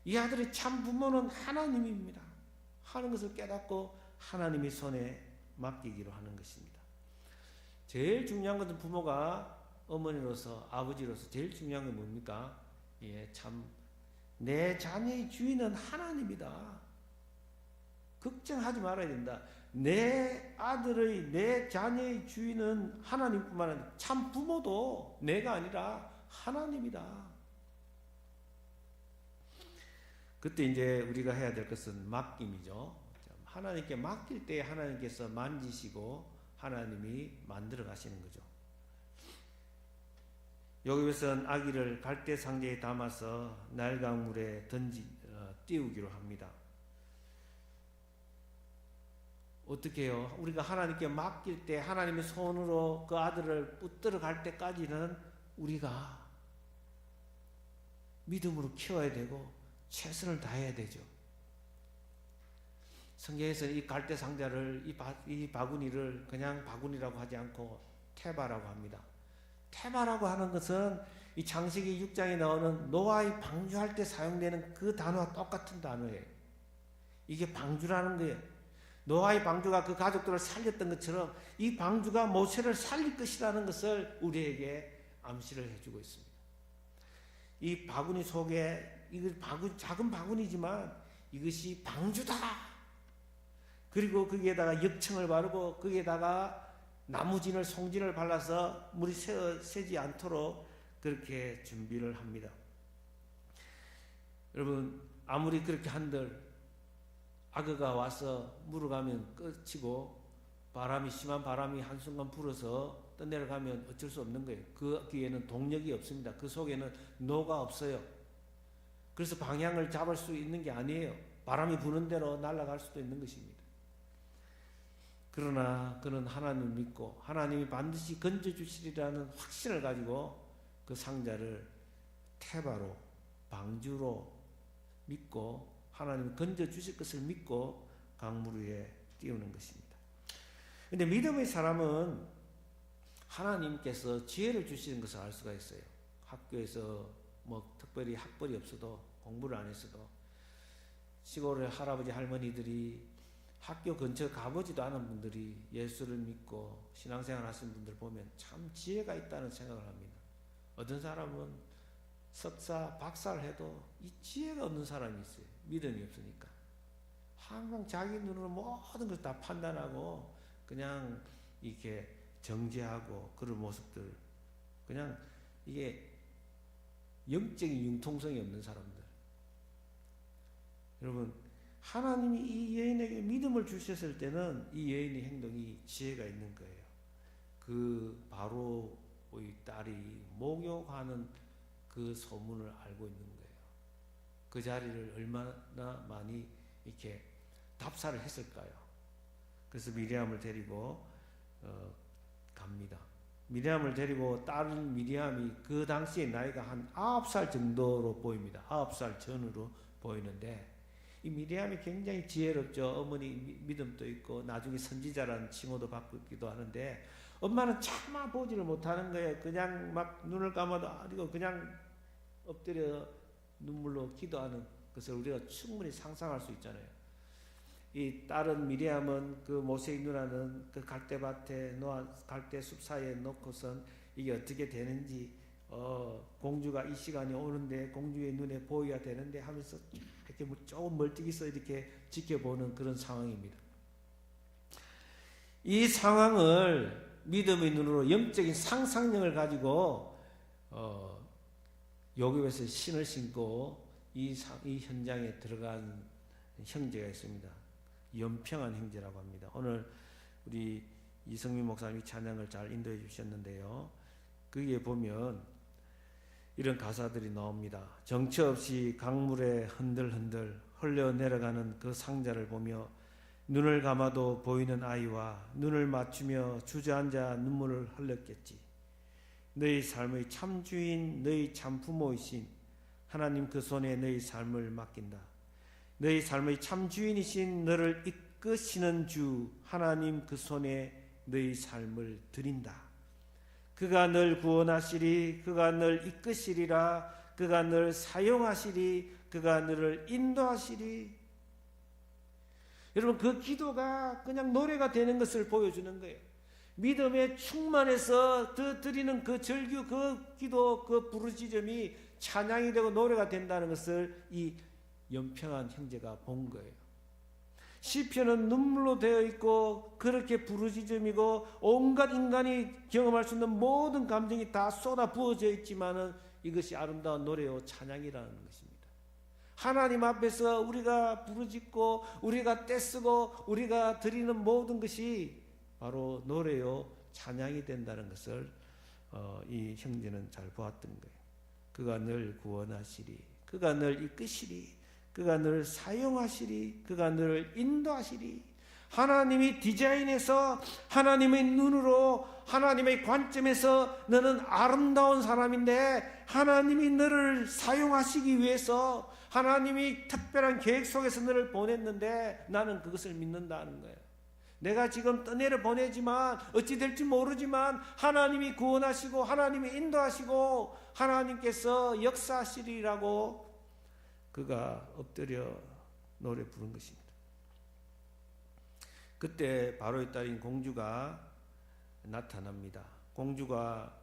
E: 이 아들의 참 부모는 하나님입니다 하는 것을 깨닫고 하나님의 손에 맡기기로 하는 것입니다. 제일 중요한 것은 부모가 어머니로서 아버지로서 제일 중요한 건 뭡니까? 참 내 자녀의 주인은 하나님이다. 걱정하지 말아야 된다. 내 아들의 내 자녀의 주인은 하나님뿐만 아니라 참 부모도 내가 아니라 하나님이다. 그때 이제 우리가 해야 될 것은 맡김이죠. 하나님께 맡길 때 하나님께서 만지시고 하나님이 만들어 가시는 거죠. 여기에서는 아기를 갈대 상자에 담아서 날강물에 띄우기로 합니다. 어떻게 해요? 우리가 하나님께 맡길 때 하나님의 손으로 그 아들을 붙들어 갈 때까지는 우리가 믿음으로 키워야 되고 최선을 다해야 되죠. 성경에서 이 갈대 상자를 이 바구니를 그냥 바구니라고 하지 않고 테바라고 합니다. 테바라고 하는 것은 이 창세기 6장에 나오는 노아의 방주할 때 사용되는 그 단어와 똑같은 단어예요. 이게 방주라는 거예요. 노아의 방주가 그 가족들을 살렸던 것처럼 이 방주가 모세를 살릴 것이라는 것을 우리에게 암시를 해주고 있습니다. 이 바구니 속에 작은 바구니지만 이것이 방주다. 그리고 거기에다가 역청을 바르고 거기에다가 나무진을 송진을 발라서 물이 새지 않도록 그렇게 준비를 합니다. 여러분 아무리 그렇게 한들 악어가 와서 물어가면 끝이고 심한 바람이 한순간 불어서 떠내려가면 어쩔 수 없는 거예요. 거기에는 동력이 없습니다. 그 속에는 노가 없어요. 그래서 방향을 잡을 수 있는 게 아니에요. 바람이 부는 대로 날아갈 수도 있는 것입니다. 그러나 그는 하나님을 믿고 하나님이 반드시 건져주시리라는 확신을 가지고 그 상자를 테바로 방주로 믿고 하나님이 건져주실 것을 믿고 강물 위에 띄우는 것입니다. 그런데 믿음의 사람은 하나님께서 지혜를 주시는 것을 알 수가 있어요. 학교에서 특별히 학벌이 없어도 공부를 안 했어도 시골의 할아버지 할머니들이 학교 근처 가보지도 않은 분들이 예수를 믿고 신앙생활 하시는 분들 보면 참 지혜가 있다는 생각을 합니다. 어떤 사람은 석사, 박사를 해도 이 지혜가 없는 사람이 있어요. 믿음이 없으니까. 항상 자기 눈으로 모든 걸 다 판단하고 그냥 이렇게 정죄하고 그런 모습들. 그냥 이게 영적인 융통성이 없는 사람들. 여러분 하나님이 이 여인에게 믿음을 주셨을 때는 이 여인의 행동이 지혜가 있는 거예요. 그 바로의 딸이 목욕하는 그 소문을 알고 있는 거예요. 그 자리를 얼마나 많이 이렇게 답사를 했을까요? 그래서 미리암을 데리고 갑니다. 미리암을 데리고 딸은 미리암이 그 당시에 나이가 한 9살 정도로 보입니다. 9살 전후로 보이는데 이 미리암이 굉장히 지혜롭죠. 어머니 믿음도 있고 나중에 선지자라는 칭호도 받기도 하는데 엄마는 차마 보지를 못하는 거예요. 그냥 막 눈을 감아도 아니고 그냥 엎드려 눈물로 기도하는 것을 우리가 충분히 상상할 수 있잖아요. 이 딸은 미리암은 그 모세의 누나는 그 갈대밭에 갈대 숲 사이에 놓고선 이게 어떻게 되는지 공주가 이 시간이 오는데 공주의 눈에 보여야 되는데 하면서 이렇게 조금 멀찍이서 이렇게 지켜보는 그런 상황입니다. 이 상황을 믿음의 눈으로 영적인 상상력을 가지고 요괴에서 신을 신고 이 현장에 들어간 형제가 있습니다. 연평한 형제라고 합니다. 오늘 우리 이성민 목사님이 찬양을 잘 인도해 주셨는데요. 거기에 보면 이런 가사들이 나옵니다. 정처 없이 강물에 흔들흔들 흘러내려가는 그 상자를 보며 눈을 감아도 보이는 아이와 눈을 맞추며 주저앉아 눈물을 흘렸겠지. 너희 삶의 참 주인, 너희 참 부모이신 하나님 그 손에 너희 삶을 맡긴다. 너희 삶의 참 주인이신 너를 이끄시는 주 하나님 그 손에 너희 삶을 드린다. 그가 널 구원하시리, 그가 널 이끄시리라, 그가 널 사용하시리, 그가 너를 인도하시리. 여러분, 그 기도가 그냥 노래가 되는 것을 보여주는 거예요. 믿음에 충만해서 드리는 그 절규, 그 기도, 그 부르짖음이 찬양이 되고 노래가 된다는 것을 이 연평한 형제가 본 거예요. 시편은 눈물로 되어 있고 그렇게 부르짖음이고 온갖 인간이 경험할 수 있는 모든 감정이 다 쏟아 부어져 있지만은 이것이 아름다운 노래요 찬양이라는 것입니다. 하나님 앞에서 우리가 부르짖고 우리가 떼쓰고 우리가 드리는 모든 것이 바로 노래요 찬양이 된다는 것을 이 형제는 잘 보았던 거예요. 그가 널 구원하시리, 그가 널 이끄시리, 그가 너를 사용하시리, 그가 너를 인도하시리. 하나님이 디자인해서 하나님의 눈으로 하나님의 관점에서 너는 아름다운 사람인데 하나님이 너를 사용하시기 위해서 하나님이 특별한 계획 속에서 너를 보냈는데 나는 그것을 믿는다는 거예요. 내가 지금 떠내려 보내지만 어찌 될지 모르지만 하나님이 구원하시고 하나님이 인도하시고 하나님께서 역사하시리라고 그가 엎드려 노래 부른 것입니다. 그때 바로의 딸인 공주가 나타납니다. 공주가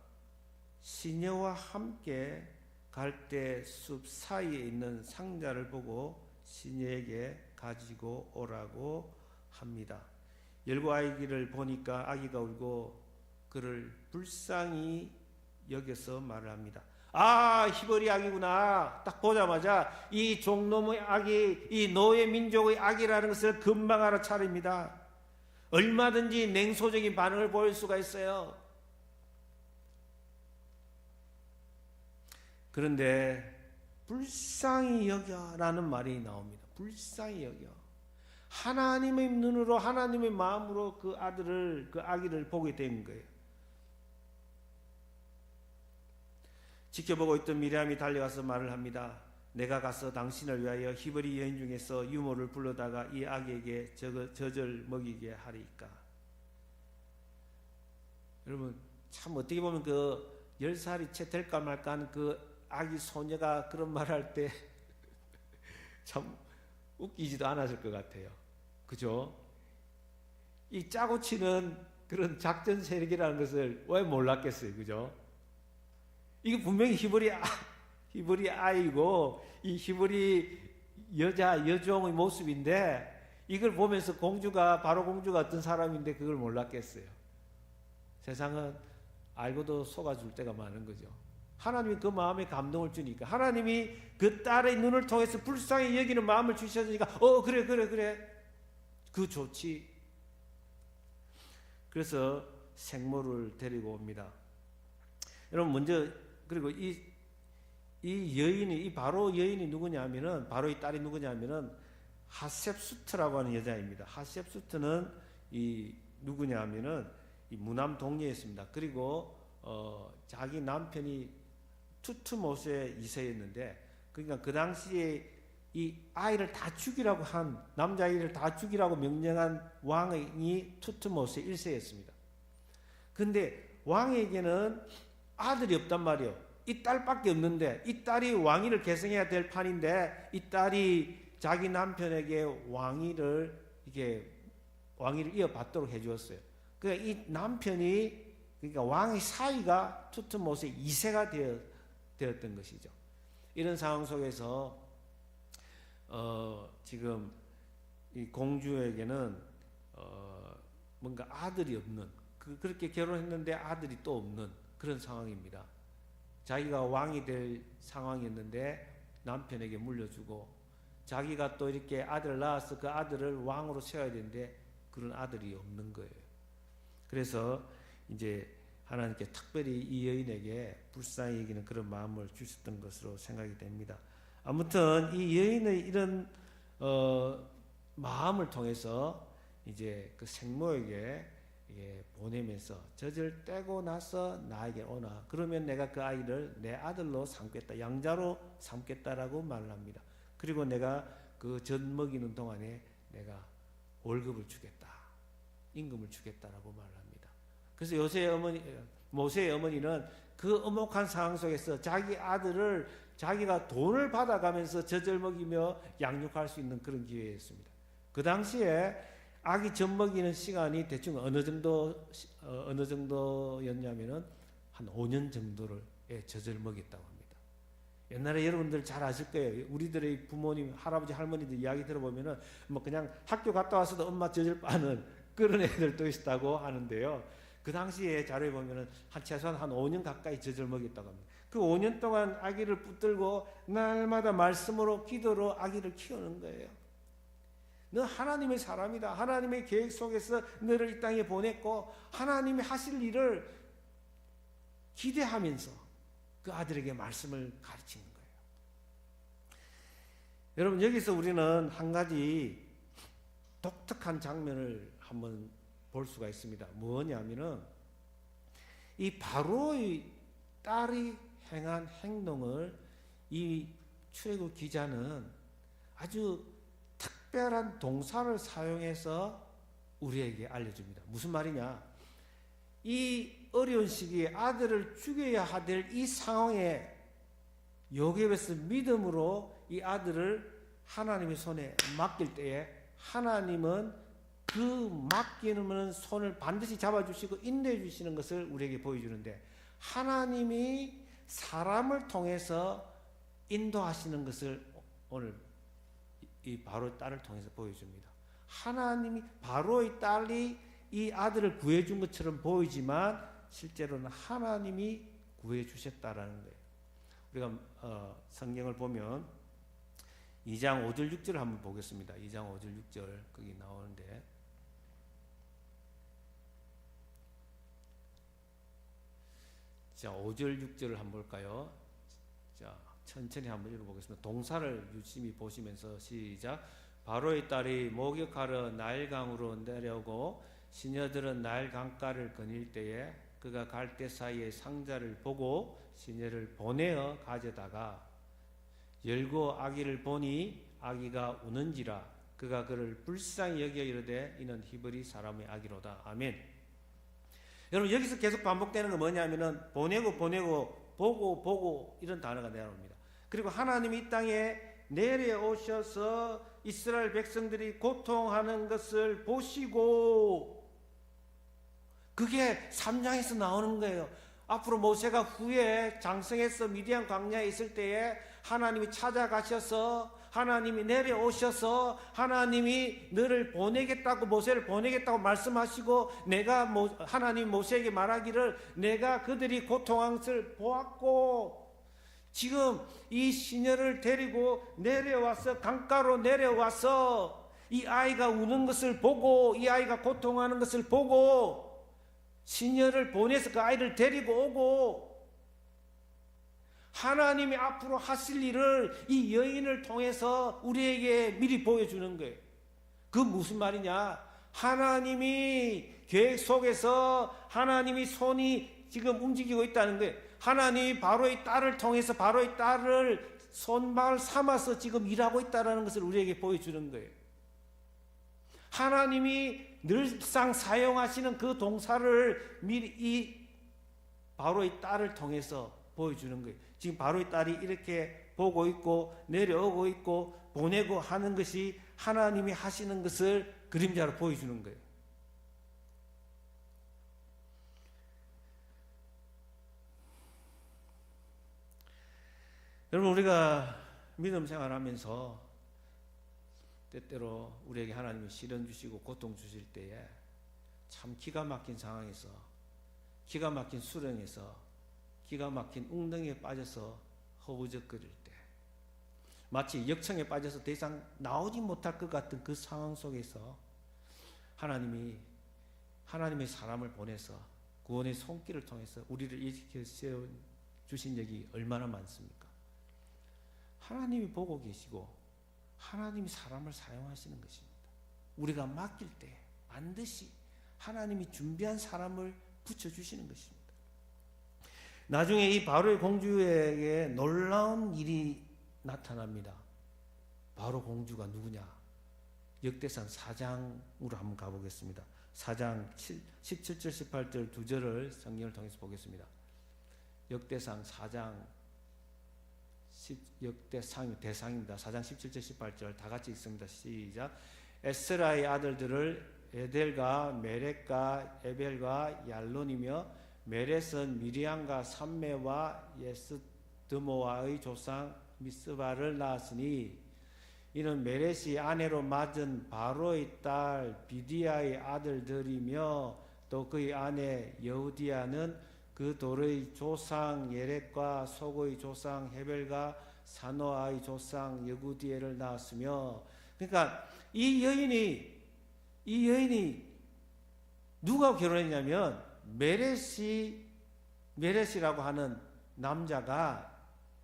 E: 시녀와 함께 갈대 숲 사이에 있는 상자를 보고 시녀에게 가지고 오라고 합니다. 열고 아기를 보니까 아기가 울고 그를 불쌍히 여겨서 말을 합니다. 아, 히브리 아기구나. 딱 보자마자 이 종놈의 아기, 이 노예 민족의 아기라는 것을 금방 알아차립니다. 얼마든지 냉소적인 반응을 보일 수가 있어요. 그런데 불쌍히 여겨라는 말이 나옵니다. 불쌍히 여겨. 하나님의 눈으로 하나님의 마음으로 그 아들을 그 아기를 보게 된 거예요. 지켜보고 있던 미리암이 달려가서 말을 합니다. 내가 가서 당신을 위하여 히브리 여인 중에서 유모를 불러다가 이 아기에게 젖을 먹이게 하리까. 여러분 참 어떻게 보면 그 10살이 채 될까 말까 하는 그 아기 소녀가 그런 말을 할 때 참 웃기지도 않았을 것 같아요. 그죠? 이 짜고 치는 그런 작전 세력이라는 것을 왜 몰랐겠어요. 그죠? 이게 분명히 히브리 아이고 이 히브리 여종의 모습인데 이걸 보면서 바로 공주가 어떤 사람인데 그걸 몰랐겠어요. 세상은 알고도 속아줄 때가 많은 거죠. 하나님이 그 마음에 감동을 주니까 하나님이 그 딸의 눈을 통해서 불쌍히 여기는 마음을 주셨으니까 그래 그 좋지. 그래서 생모를 데리고 옵니다. 여러분 먼저 그리고 이 여인이 이 바로 여인이 누구냐면은 바로의 딸이 누구냐면은 하셉수트라고 하는 여자입니다. 하셉수트는 이 누구냐면은 이 무남 동료였습니다. 그리고 자기 남편이 투트모스의 2세였는데 그러니까 그 당시에 이 아이를 다 죽이라고 한 남자아이를 다 죽이라고 명령한 왕이 투트모스의 1세였습니다. 근데 왕에게는 아들이 없단 말이에요. 이 딸밖에 없는데 이 딸이 왕위를 계승해야 될 판인데 이 딸이 자기 남편에게 왕위를 이어받도록 해주었어요. 그러니까 이 남편이 그러니까 왕의 사위가 투트모스의 2세가 되었던 것이죠. 이런 상황 속에서 지금 이 공주에게는 뭔가 아들이 없는 그렇게 결혼했는데 아들이 또 없는 그런 상황입니다. 자기가 왕이 될 상황이었는데 남편에게 물려주고 자기가 또 이렇게 아들을 낳아서 그 아들을 왕으로 세워야 되는데 그런 아들이 없는 거예요. 그래서 이제 하나님께 특별히 이 여인에게 불쌍히 여기는 그런 마음을 주셨던 것으로 생각이 됩니다. 아무튼 이 여인의 이런 마음을 통해서 이제 그 생모에게 보내면서 젖을 떼고 나서 나에게 오나 그러면 내가 그 아이를 내 아들로 삼겠다, 양자로 삼겠다라고 말을 합니다. 그리고 내가 그 젖 먹이는 동안에 내가 월급을 주겠다, 임금을 주겠다라고 말을 합니다. 그래서 모세의 어머니는 그 엄혹한 상황 속에서 자기 아들을 자기가 돈을 받아가면서 젖을 먹이며 양육할 수 있는 그런 기회였습니다. 그 당시에 아기 젖 먹이는 시간이 대충 어느 정도였냐면은 한 5년 정도를 젖을 먹였다고 합니다. 옛날에 여러분들 잘 아실 거예요. 우리들의 부모님, 할아버지, 할머니들 이야기 들어보면은 뭐 그냥 학교 갔다 와서도 엄마 젖을 빠는 그런 애들도 있다고 하는데요. 그 당시에 자료에 보면은 최소한 한 5년 가까이 젖을 먹였다고 합니다. 그 5년 동안 아기를 붙들고 날마다 말씀으로 기도로 아기를 키우는 거예요. 너 하나님의 사람이다. 하나님의 계획 속에서 너를 이 땅에 보냈고 하나님이 하실 일을 기대하면서 그 아들에게 말씀을 가르치는 거예요. 여러분, 여기서 우리는 한 가지 독특한 장면을 한번 볼 수가 있습니다. 뭐냐면은 이 바로의 딸이 행한 행동을 이 출애굽 기자는 아주 특별한 동사를 사용해서 우리에게 알려줍니다. 무슨 말이냐? 이 어려운 시기에 아들을 죽여야 할 이 상황에 요셉에서 믿음으로 이 아들을 하나님의 손에 맡길 때에 하나님은 그 맡기는 손을 반드시 잡아주시고 인도해 주시는 것을 우리에게 보여주는데, 하나님이 사람을 통해서 인도하시는 것을 오늘 이 바로의 딸을 통해서 보여줍니다. 하나님이 바로의 딸이 이 아들을 구해준 것처럼 보이지만 실제로는 하나님이 구해주셨다라는 거예요. 우리가 성경을 보면 2장 5절 6절을 한번 보겠습니다. 2장 5절 6절 거기 나오는데, 자 5절 6절을 한번 볼까요? 자 천천히 한번 읽어보겠습니다. 동사를 유심히 보시면서 시작. 바로의 딸이 목욕하러 나일강으로 내려오고 시녀들은 나일 강가를 거닐 때에 그가 갈대 사이에 상자를 보고 시녀를 보내어 가져다가 열고 아기를 보니 아기가 우는지라 그가 그를 불쌍히 여겨 이르되 이는 히브리 사람의 아기로다. 아멘. 여러분, 여기서 계속 반복되는 건 뭐냐면은 보내고 보고 이런 단어가 나옵니다. 그리고 하나님이 이 땅에 내려오셔서 이스라엘 백성들이 고통하는 것을 보시고, 그게 3장에서 나오는 거예요. 앞으로 모세가 후에 장성해서 미디안 광야에 있을 때에 하나님이 찾아가셔서 하나님이 내려오셔서 하나님이 너를 보내겠다고, 모세를 보내겠다고 말씀하시고, 하나님 모세에게 말하기를 내가 그들이 고통하는 것을 보았고 지금 이 시녀를 데리고 내려와서 강가로 내려와서 이 아이가 우는 것을 보고, 이 아이가 고통하는 것을 보고 시녀를 보내서 그 아이를 데리고 오고, 하나님이 앞으로 하실 일을 이 여인을 통해서 우리에게 미리 보여주는 거예요. 그 무슨 말이냐? 하나님이 계획 속에서 하나님이 손이 지금 움직이고 있다는 거예요. 하나님이 바로의 딸을 통해서 바로의 딸을 손발 삼아서 지금 일하고 있다는 것을 우리에게 보여주는 거예요. 하나님이 늘상 사용하시는 그 동사를 미리 이 바로의 딸을 통해서 보여주는 거예요. 지금 바로의 딸이 이렇게 보고 있고 내려오고 있고 보내고 하는 것이 하나님이 하시는 것을 그림자로 보여주는 거예요. 여러분, 우리가 믿음 생활하면서 때때로 우리에게 하나님이 시련 주시고 고통 주실 때에 참 기가 막힌 상황에서, 기가 막힌 수렁에서, 기가 막힌 웅덩이에 빠져서 허우적거릴 때, 마치 역청에 빠져서 더 이상 나오지 못할 것 같은 그 상황 속에서 하나님이 하나님의 사람을 보내서 구원의 손길을 통해서 우리를 일으켜 세워주신 적이 얼마나 많습니까? 하나님이 보고 계시고 하나님이 사람을 사용하시는 것입니다. 우리가 맡길 때 반드시 하나님이 준비한 사람을 붙여주시는 것입니다. 나중에 이 바로의 공주에게 놀라운 일이 나타납니다. 바로 공주가 누구냐? 역대상 4장으로 한번 가보겠습니다. 4장 17절 18절 두 절을 성경을 통해서 보겠습니다. 역대상 4장 역대상 대상입니다. 4장 17절 18절 다 같이 읽습니다. 시작. 에스라의 아들들을 에델과 메렉과 에벨과 얄론이며 메렛은 미리암과 삼메와 예스드모아의 조상 미스바를 낳았으니 이는 메렛이 아내로 맞은 바로의 딸 비디아의 아들들이며 또 그의 아내 여우디아는 그 돌의 조상 예렉과 소고의 조상 헤벨과 사노아의 조상 여구디엘을 낳았으며, 그러니까 이 여인이 누가 결혼했냐면 메렛이라고 하는 남자가,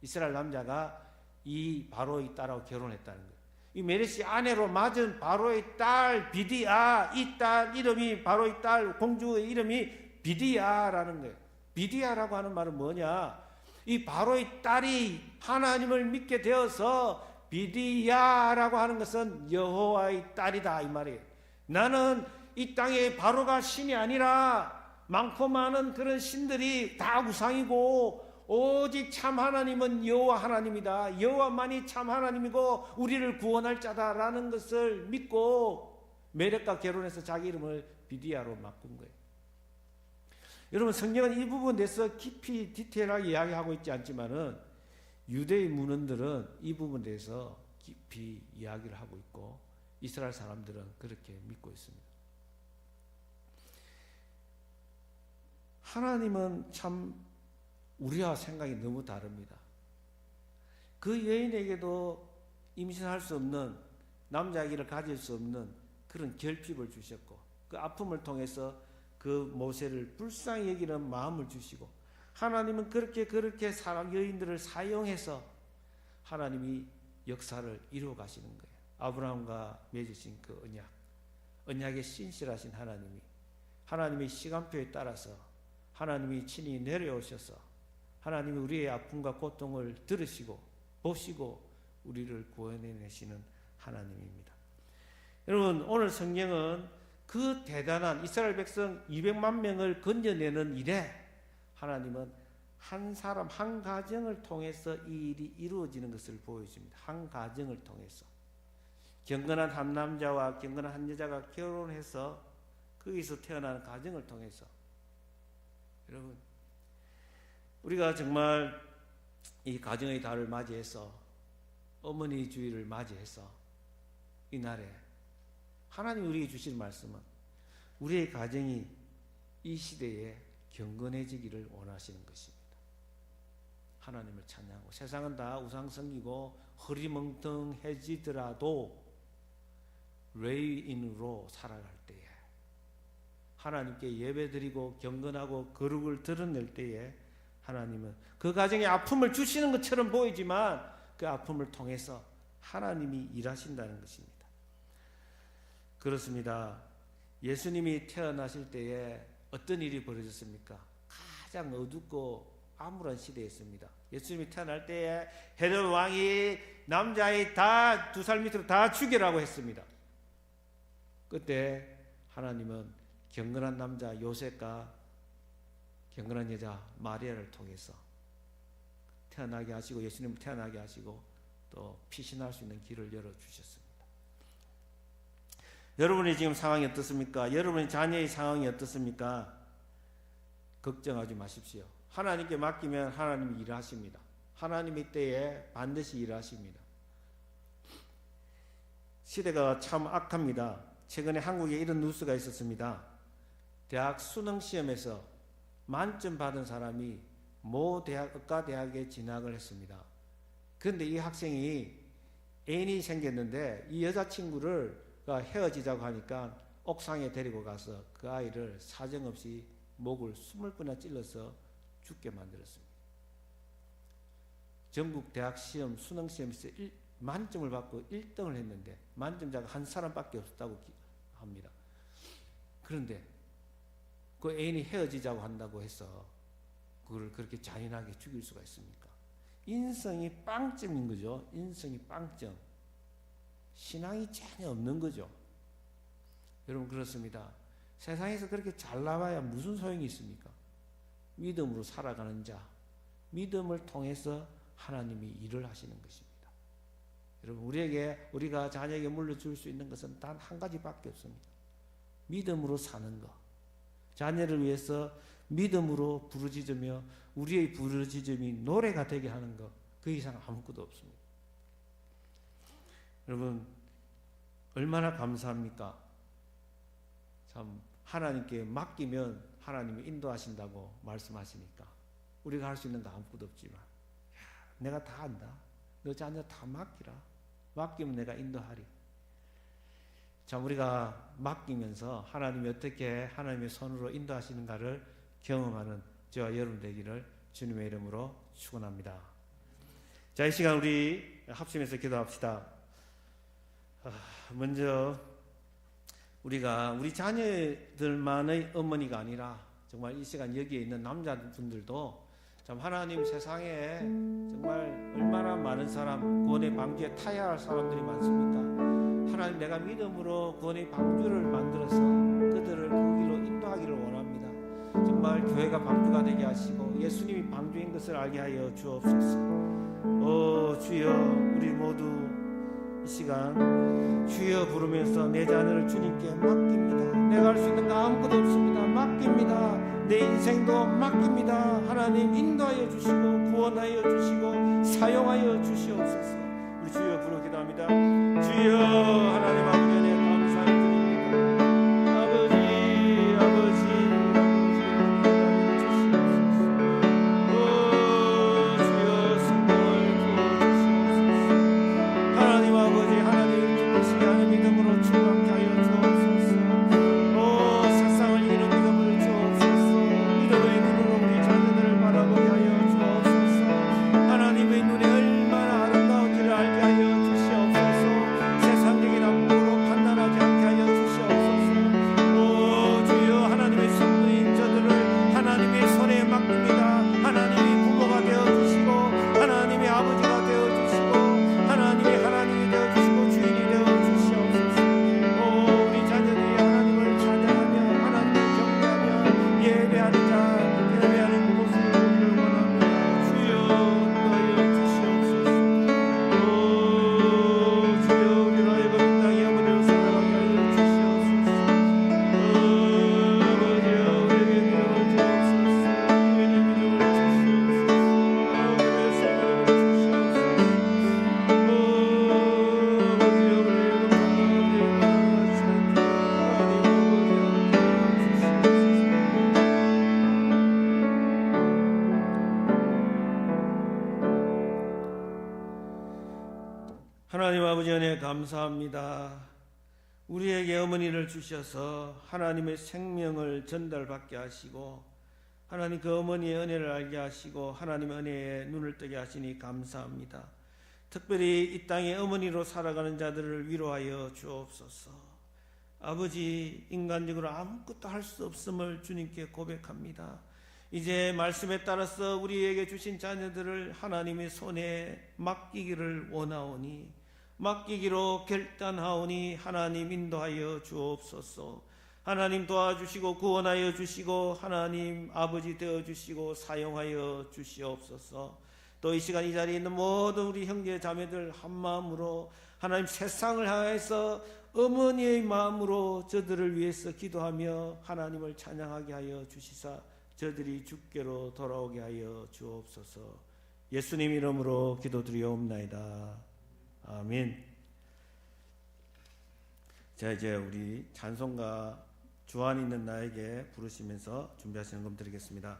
E: 이스라엘 남자가 이 바로의 딸하고 결혼했다는 거예요. 이 메렛이 아내로 맞은 바로의 딸 비디아, 이 딸 이름이, 바로의 딸 공주의 이름이 비디아라는 거예요. 비디아라고 하는 말은 뭐냐? 이 바로의 딸이 하나님을 믿게 되어서 비디아라고 하는 것은 여호와의 딸이다 이 말이에요. 나는 이 땅에 바로가 신이 아니라 많고 많은 그런 신들이 다 우상이고 오직 참 하나님은 여호와 하나님이다. 여호와만이 참 하나님이고 우리를 구원할 자다라는 것을 믿고 메렉과 결혼해서 자기 이름을 비디아로 바꾼 거예요. 여러분, 성경은 이 부분에 대해서 깊이 디테일하게 이야기하고 있지 않지만은 유대의 문헌들은 이 부분에 대해서 깊이 이야기를 하고 있고 이스라엘 사람들은 그렇게 믿고 있습니다. 하나님은 참 우리와 생각이 너무 다릅니다. 그 여인에게도 임신할 수 없는, 남자아기를 가질 수 없는 그런 결핍을 주셨고 그 아픔을 통해서 그 모세를 불쌍히 여기는 마음을 주시고 하나님은 그렇게 사람 여인들을 사용해서 하나님이 역사를 이루어 가시는 거예요. 아브라함과 맺으신 그 언약의 신실하신 하나님의 시간표에 따라서 하나님이 친히 내려오셔서 하나님이 우리의 아픔과 고통을 들으시고 보시고 우리를 구원해내시는 하나님입니다. 여러분, 오늘 성경은 그 대단한 이스라엘 백성 200만 명을 건져내는 일에 하나님은 한 사람, 한 가정을 통해서 이 일이 이루어지는 것을 보여줍니다. 한 가정을 통해서. 경건한 한 남자와 경건한 한 여자가 결혼해서 거기서 태어나는 가정을 통해서. 여러분, 우리가 정말 이 가정의 달을 맞이해서 어머니 주일을 맞이해서 이날에 하나님이 우리에게 주신 말씀은 우리의 가정이 이 시대에 경건해지기를 원하시는 것입니다. 하나님을 찬양하고 세상은 다 우상성이고 흐리멍텅해지더라도 레이인으로 살아갈 때에 하나님께 예배드리고 경건하고 거룩을 드러낼 때에 하나님은 그 가정에 아픔을 주시는 것처럼 보이지만 그 아픔을 통해서 하나님이 일하신다는 것입니다. 그렇습니다. 예수님이 태어나실 때에 어떤 일이 벌어졌습니까? 가장 어둡고 암울한 시대였습니다. 예수님이 태어날 때에 헤롯 왕이 남자의 다 2살 밑으로 다 죽이라고 했습니다. 그때 하나님은 경건한 남자 요셉과 경건한 여자 마리아를 통해서 태어나게 하시고 예수님을 태어나게 하시고 또 피신할 수 있는 길을 열어주셨습니다. 여러분의 지금 상황이 어떻습니까? 여러분의 자녀의 상황이 어떻습니까? 걱정하지 마십시오. 하나님께 맡기면 하나님이 일하십니다. 하나님의 때에 반드시 일하십니다. 시대가 참 악합니다. 최근에 한국에 이런 뉴스가 있었습니다. 대학 수능시험에서 만점 받은 사람이 모 대학, 의과대학에 진학을 했습니다. 그런데 이 학생이 애인이 생겼는데 이 여자친구를 헤어지자고 하니까 옥상에 데리고 가서 그 아이를 사정없이 목을 20번이나 찔러서 죽게 만들었습니다. 전국 대학 시험 수능시험에서 만점을 받고 1등을 했는데 만점자가 한 사람밖에 없었다고 합니다. 그런데 그 애인이 헤어지자고 한다고 해서 그걸 그렇게 잔인하게 죽일 수가 있습니까? 인성이 빵점인 거죠. 인성이 빵점. 신앙이 전혀 없는 거죠. 여러분, 그렇습니다. 세상에서 그렇게 잘 나와야 무슨 소용이 있습니까? 믿음으로 살아가는 자, 믿음을 통해서 하나님이 일을 하시는 것입니다. 여러분, 우리가 자녀에게 물려줄 수 있는 것은 단 한 가지밖에 없습니다. 믿음으로 사는 것. 자녀를 위해서 믿음으로 부르짖으며 우리의 부르짖음이 노래가 되게 하는 것. 그 이상 아무것도 없습니다. 여러분, 얼마나 감사합니까? 참 하나님께 맡기면 하나님이 인도하신다고 말씀하시니까 우리가 할 수 있는 거 아무것도 없지만, 내가 다 안다. 너 자녀 다 맡기라. 맡기면 내가 인도하리. 참 우리가 맡기면서 하나님이 어떻게 하나님의 손으로 인도하시는가를 경험하는 저와 여러분 되기를 주님의 이름으로 축원합니다. 자, 이 시간 우리 합심해서 기도합시다. 먼저 우리가 우리 자녀들만의 어머니가 아니라 정말 이 시간 여기에 있는 남자분들도 참 하나님 세상에 정말 얼마나 많은 사람, 구원의 방주에 타야 할 사람들이 많습니까? 하나님, 내가 믿음으로 구원의 방주를 만들어서 그들을 그 길로 인도하기를 원합니다. 정말 교회가 방주가 되게 하시고 예수님이 방주인 것을 알게 하여 주옵소서. 주여, 우리 모두 이 시간 주여 부르면서 내 자녀를 주님께 맡깁니다. 내가 할 수 있는 거 아무것도 없습니다. 맡깁니다. 내 인생도 맡깁니다. 하나님 인도하여 주시고 구원하여 주시고 사용하여 주시옵소서. 우리 주여 부르 기도합니다. 주여, 하나님 아버지 은혜 감사드립니다. 아버지 주시옵소서. 주여 성령을 부어주시옵소서. 하나님 아버지, 하나님 기쁘시게 하는 믿음으로 충만케 하여 주옵소서. 세상을 이기는 믿음을 주옵소서. 믿음의 눈으로 우리 자녀들을 바라보게 하여 주옵소서. 하나님의 눈에 얼마나 아름다운지를 알게 하여 주시옵소서. 세상적인 앞으로 판단하지 않게 하여 주시옵소서. 주여, 하나님의 선물인 저들을 하나님의 손에 맡깁니다. 하나님이 부모가 되어주시고 하나님의 아버지가 되어주시고 하나님이 되어주시고 주인이 되어주시옵소서. 우리 자녀들이 하나님을 찬양하며 하나님을 경배하며 예배하는 모습을 보기를 원합니다. 주여, 인도하여 주시옵소서. 주여, 우리로 하여금 이 땅의 어머니로 살아가게 하여 주시옵소서. 아버지여, 우리에게 믿음을 주옵소서. 우리에게 믿음을 주시옵소서. 하나님의 선물을 주시옵소서. 아버지여, 우리에게 하나님 아버지 은혜 감사합니다. 우리에게 어머니를 주셔서 하나님의 생명을 전달받게 하시고 하나님 그 어머니의 은혜를 알게 하시고 하나님의 은혜에 눈을 뜨게 하시니 감사합니다. 특별히 이 땅의 어머니로 살아가는 자들을 위로하여 주옵소서. 아버지, 인간적으로 아무것도 할 수 없음을 주님께 고백합니다. 이제 말씀에 따라서 우리에게 주신 자녀들을 하나님의 손에 맡기기를 원하오니 맡기기로 결단하오니 하나님 인도하여 주옵소서. 하나님 도와주시고 구원하여 주시고 하나님 아버지 되어주시고 사용하여 주시옵소서. 또 이 시간 이 자리에 있는 모든 우리 형제 자매들 한 마음으로 하나님 세상을 향해서 어머니의 마음으로 저들을 위해서 기도하며 하나님을 찬양하게 하여 주시사 저들이 주께로 돌아오게 하여 주옵소서. 예수님 이름으로 기도드리옵나이다. 아멘. 자, 이제 우리 찬송가 주안 있는 나에게 부르시면서 준비하시는 것 드리겠습니다.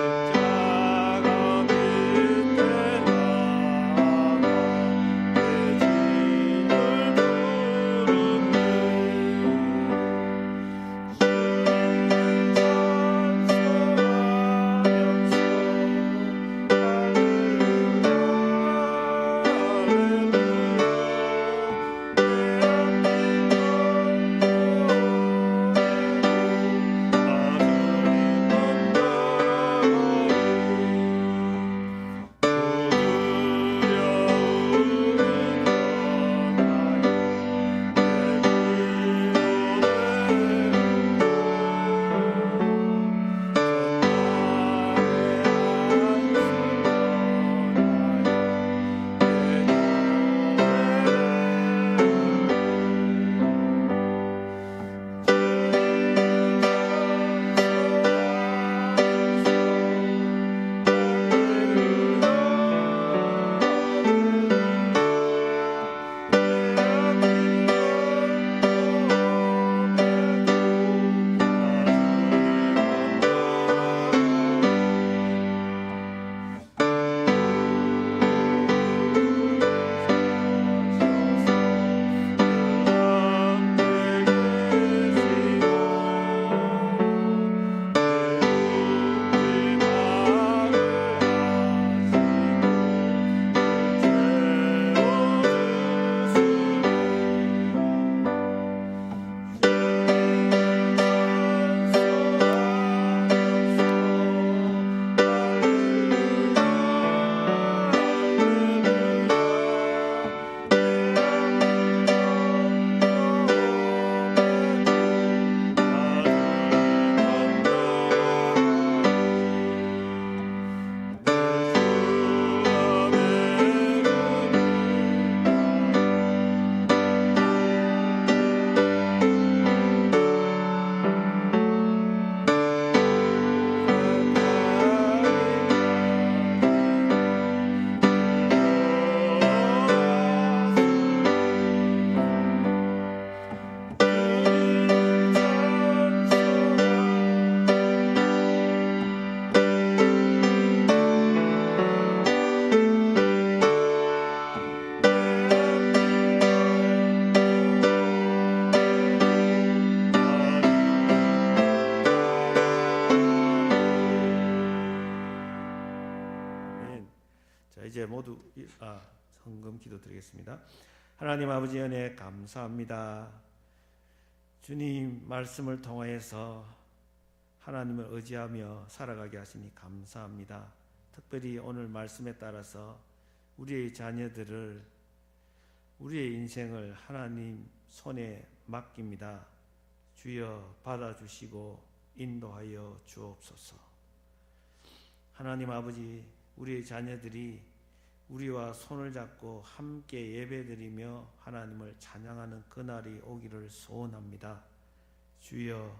C: 십자가 밑에 나가 내 짐을 부르네 모두 헌금 기도드리겠습니다. 하나님 아버지 은혜 감사합니다. 주님 말씀을 통하여서 하나님을 의지하며 살아가게 하시니 감사합니다. 특별히 오늘 말씀에 따라서 우리의 자녀들을, 우리의 인생을 하나님 손에 맡깁니다. 주여 받아주시고 인도하여 주옵소서. 하나님 아버지, 우리의 자녀들이 우리와 손을 잡고 함께 예배드리며 하나님을 찬양하는 그날이 오기를 소원합니다. 주여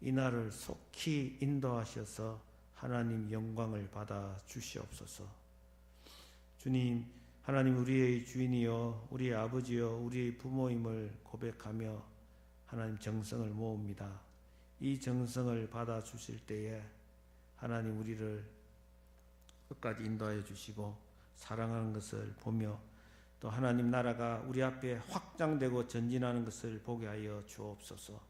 C: 이날을 속히 인도하셔서 하나님 영광을 받아 주시옵소서. 주님, 하나님 우리의 주인이요 우리의 아버지요 우리의 부모임을 고백하며 하나님 정성을 모읍니다. 이 정성을 받아 주실 때에 하나님 우리를 끝까지 인도하여 주시고 사랑하는 것을 보며 또 하나님 나라가 우리 앞에 확장되고 전진하는 것을 보게 하여 주옵소서.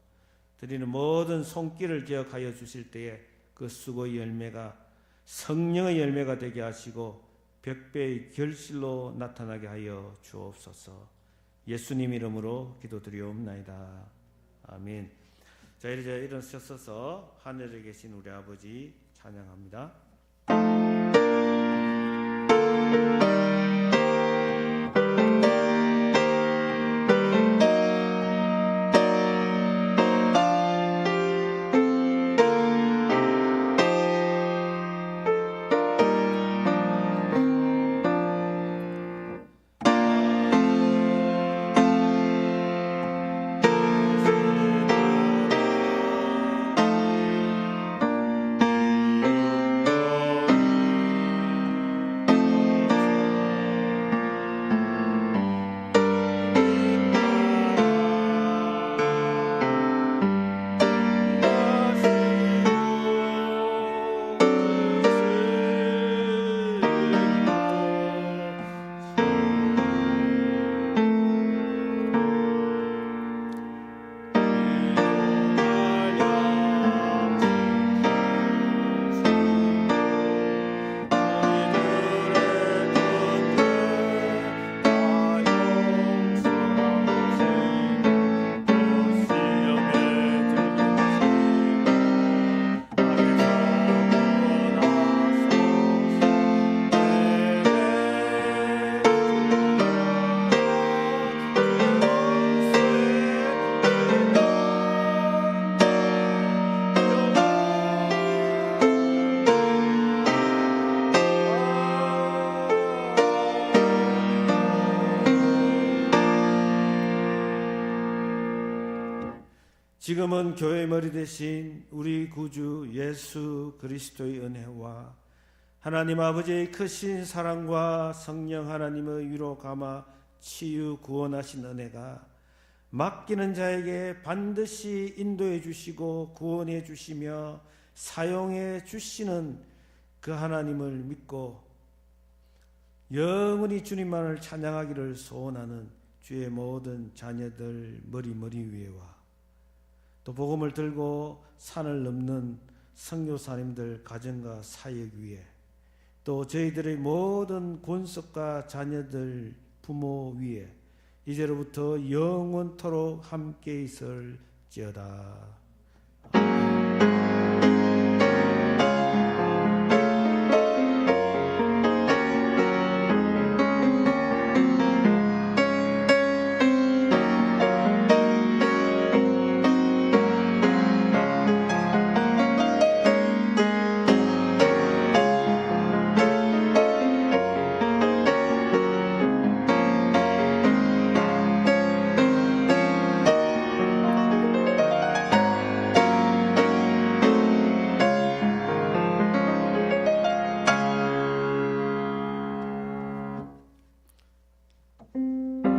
C: 드리는 모든 손길을 기억하여 주실 때에 그 수고의 열매가 성령의 열매가 되게 하시고 100배의 결실로 나타나게 하여 주옵소서. 예수님 이름으로 기도드리옵나이다. 아멘. 자, 이제 일어서서 하늘에 계신 우리 아버지 찬양합니다. 지금은 교회의 머리 되신 우리 구주 예수 그리스도의 은혜와 하나님 아버지의 크신 사랑과 성령 하나님의 위로 감화 치유 구원하신 은혜가 맡기는 자에게 반드시 인도해 주시고 구원해 주시며 사용해 주시는 그 하나님을 믿고 영원히 주님만을 찬양하기를 소원하는 주의 모든 자녀들 머리 위에와 또 복음을 들고 산을 넘는 선교사님들 가정과 사역 위에 또 저희들의 모든 권속과 자녀들 부모 위에 이제로부터 영원토록 함께 있을지어다. 아멘.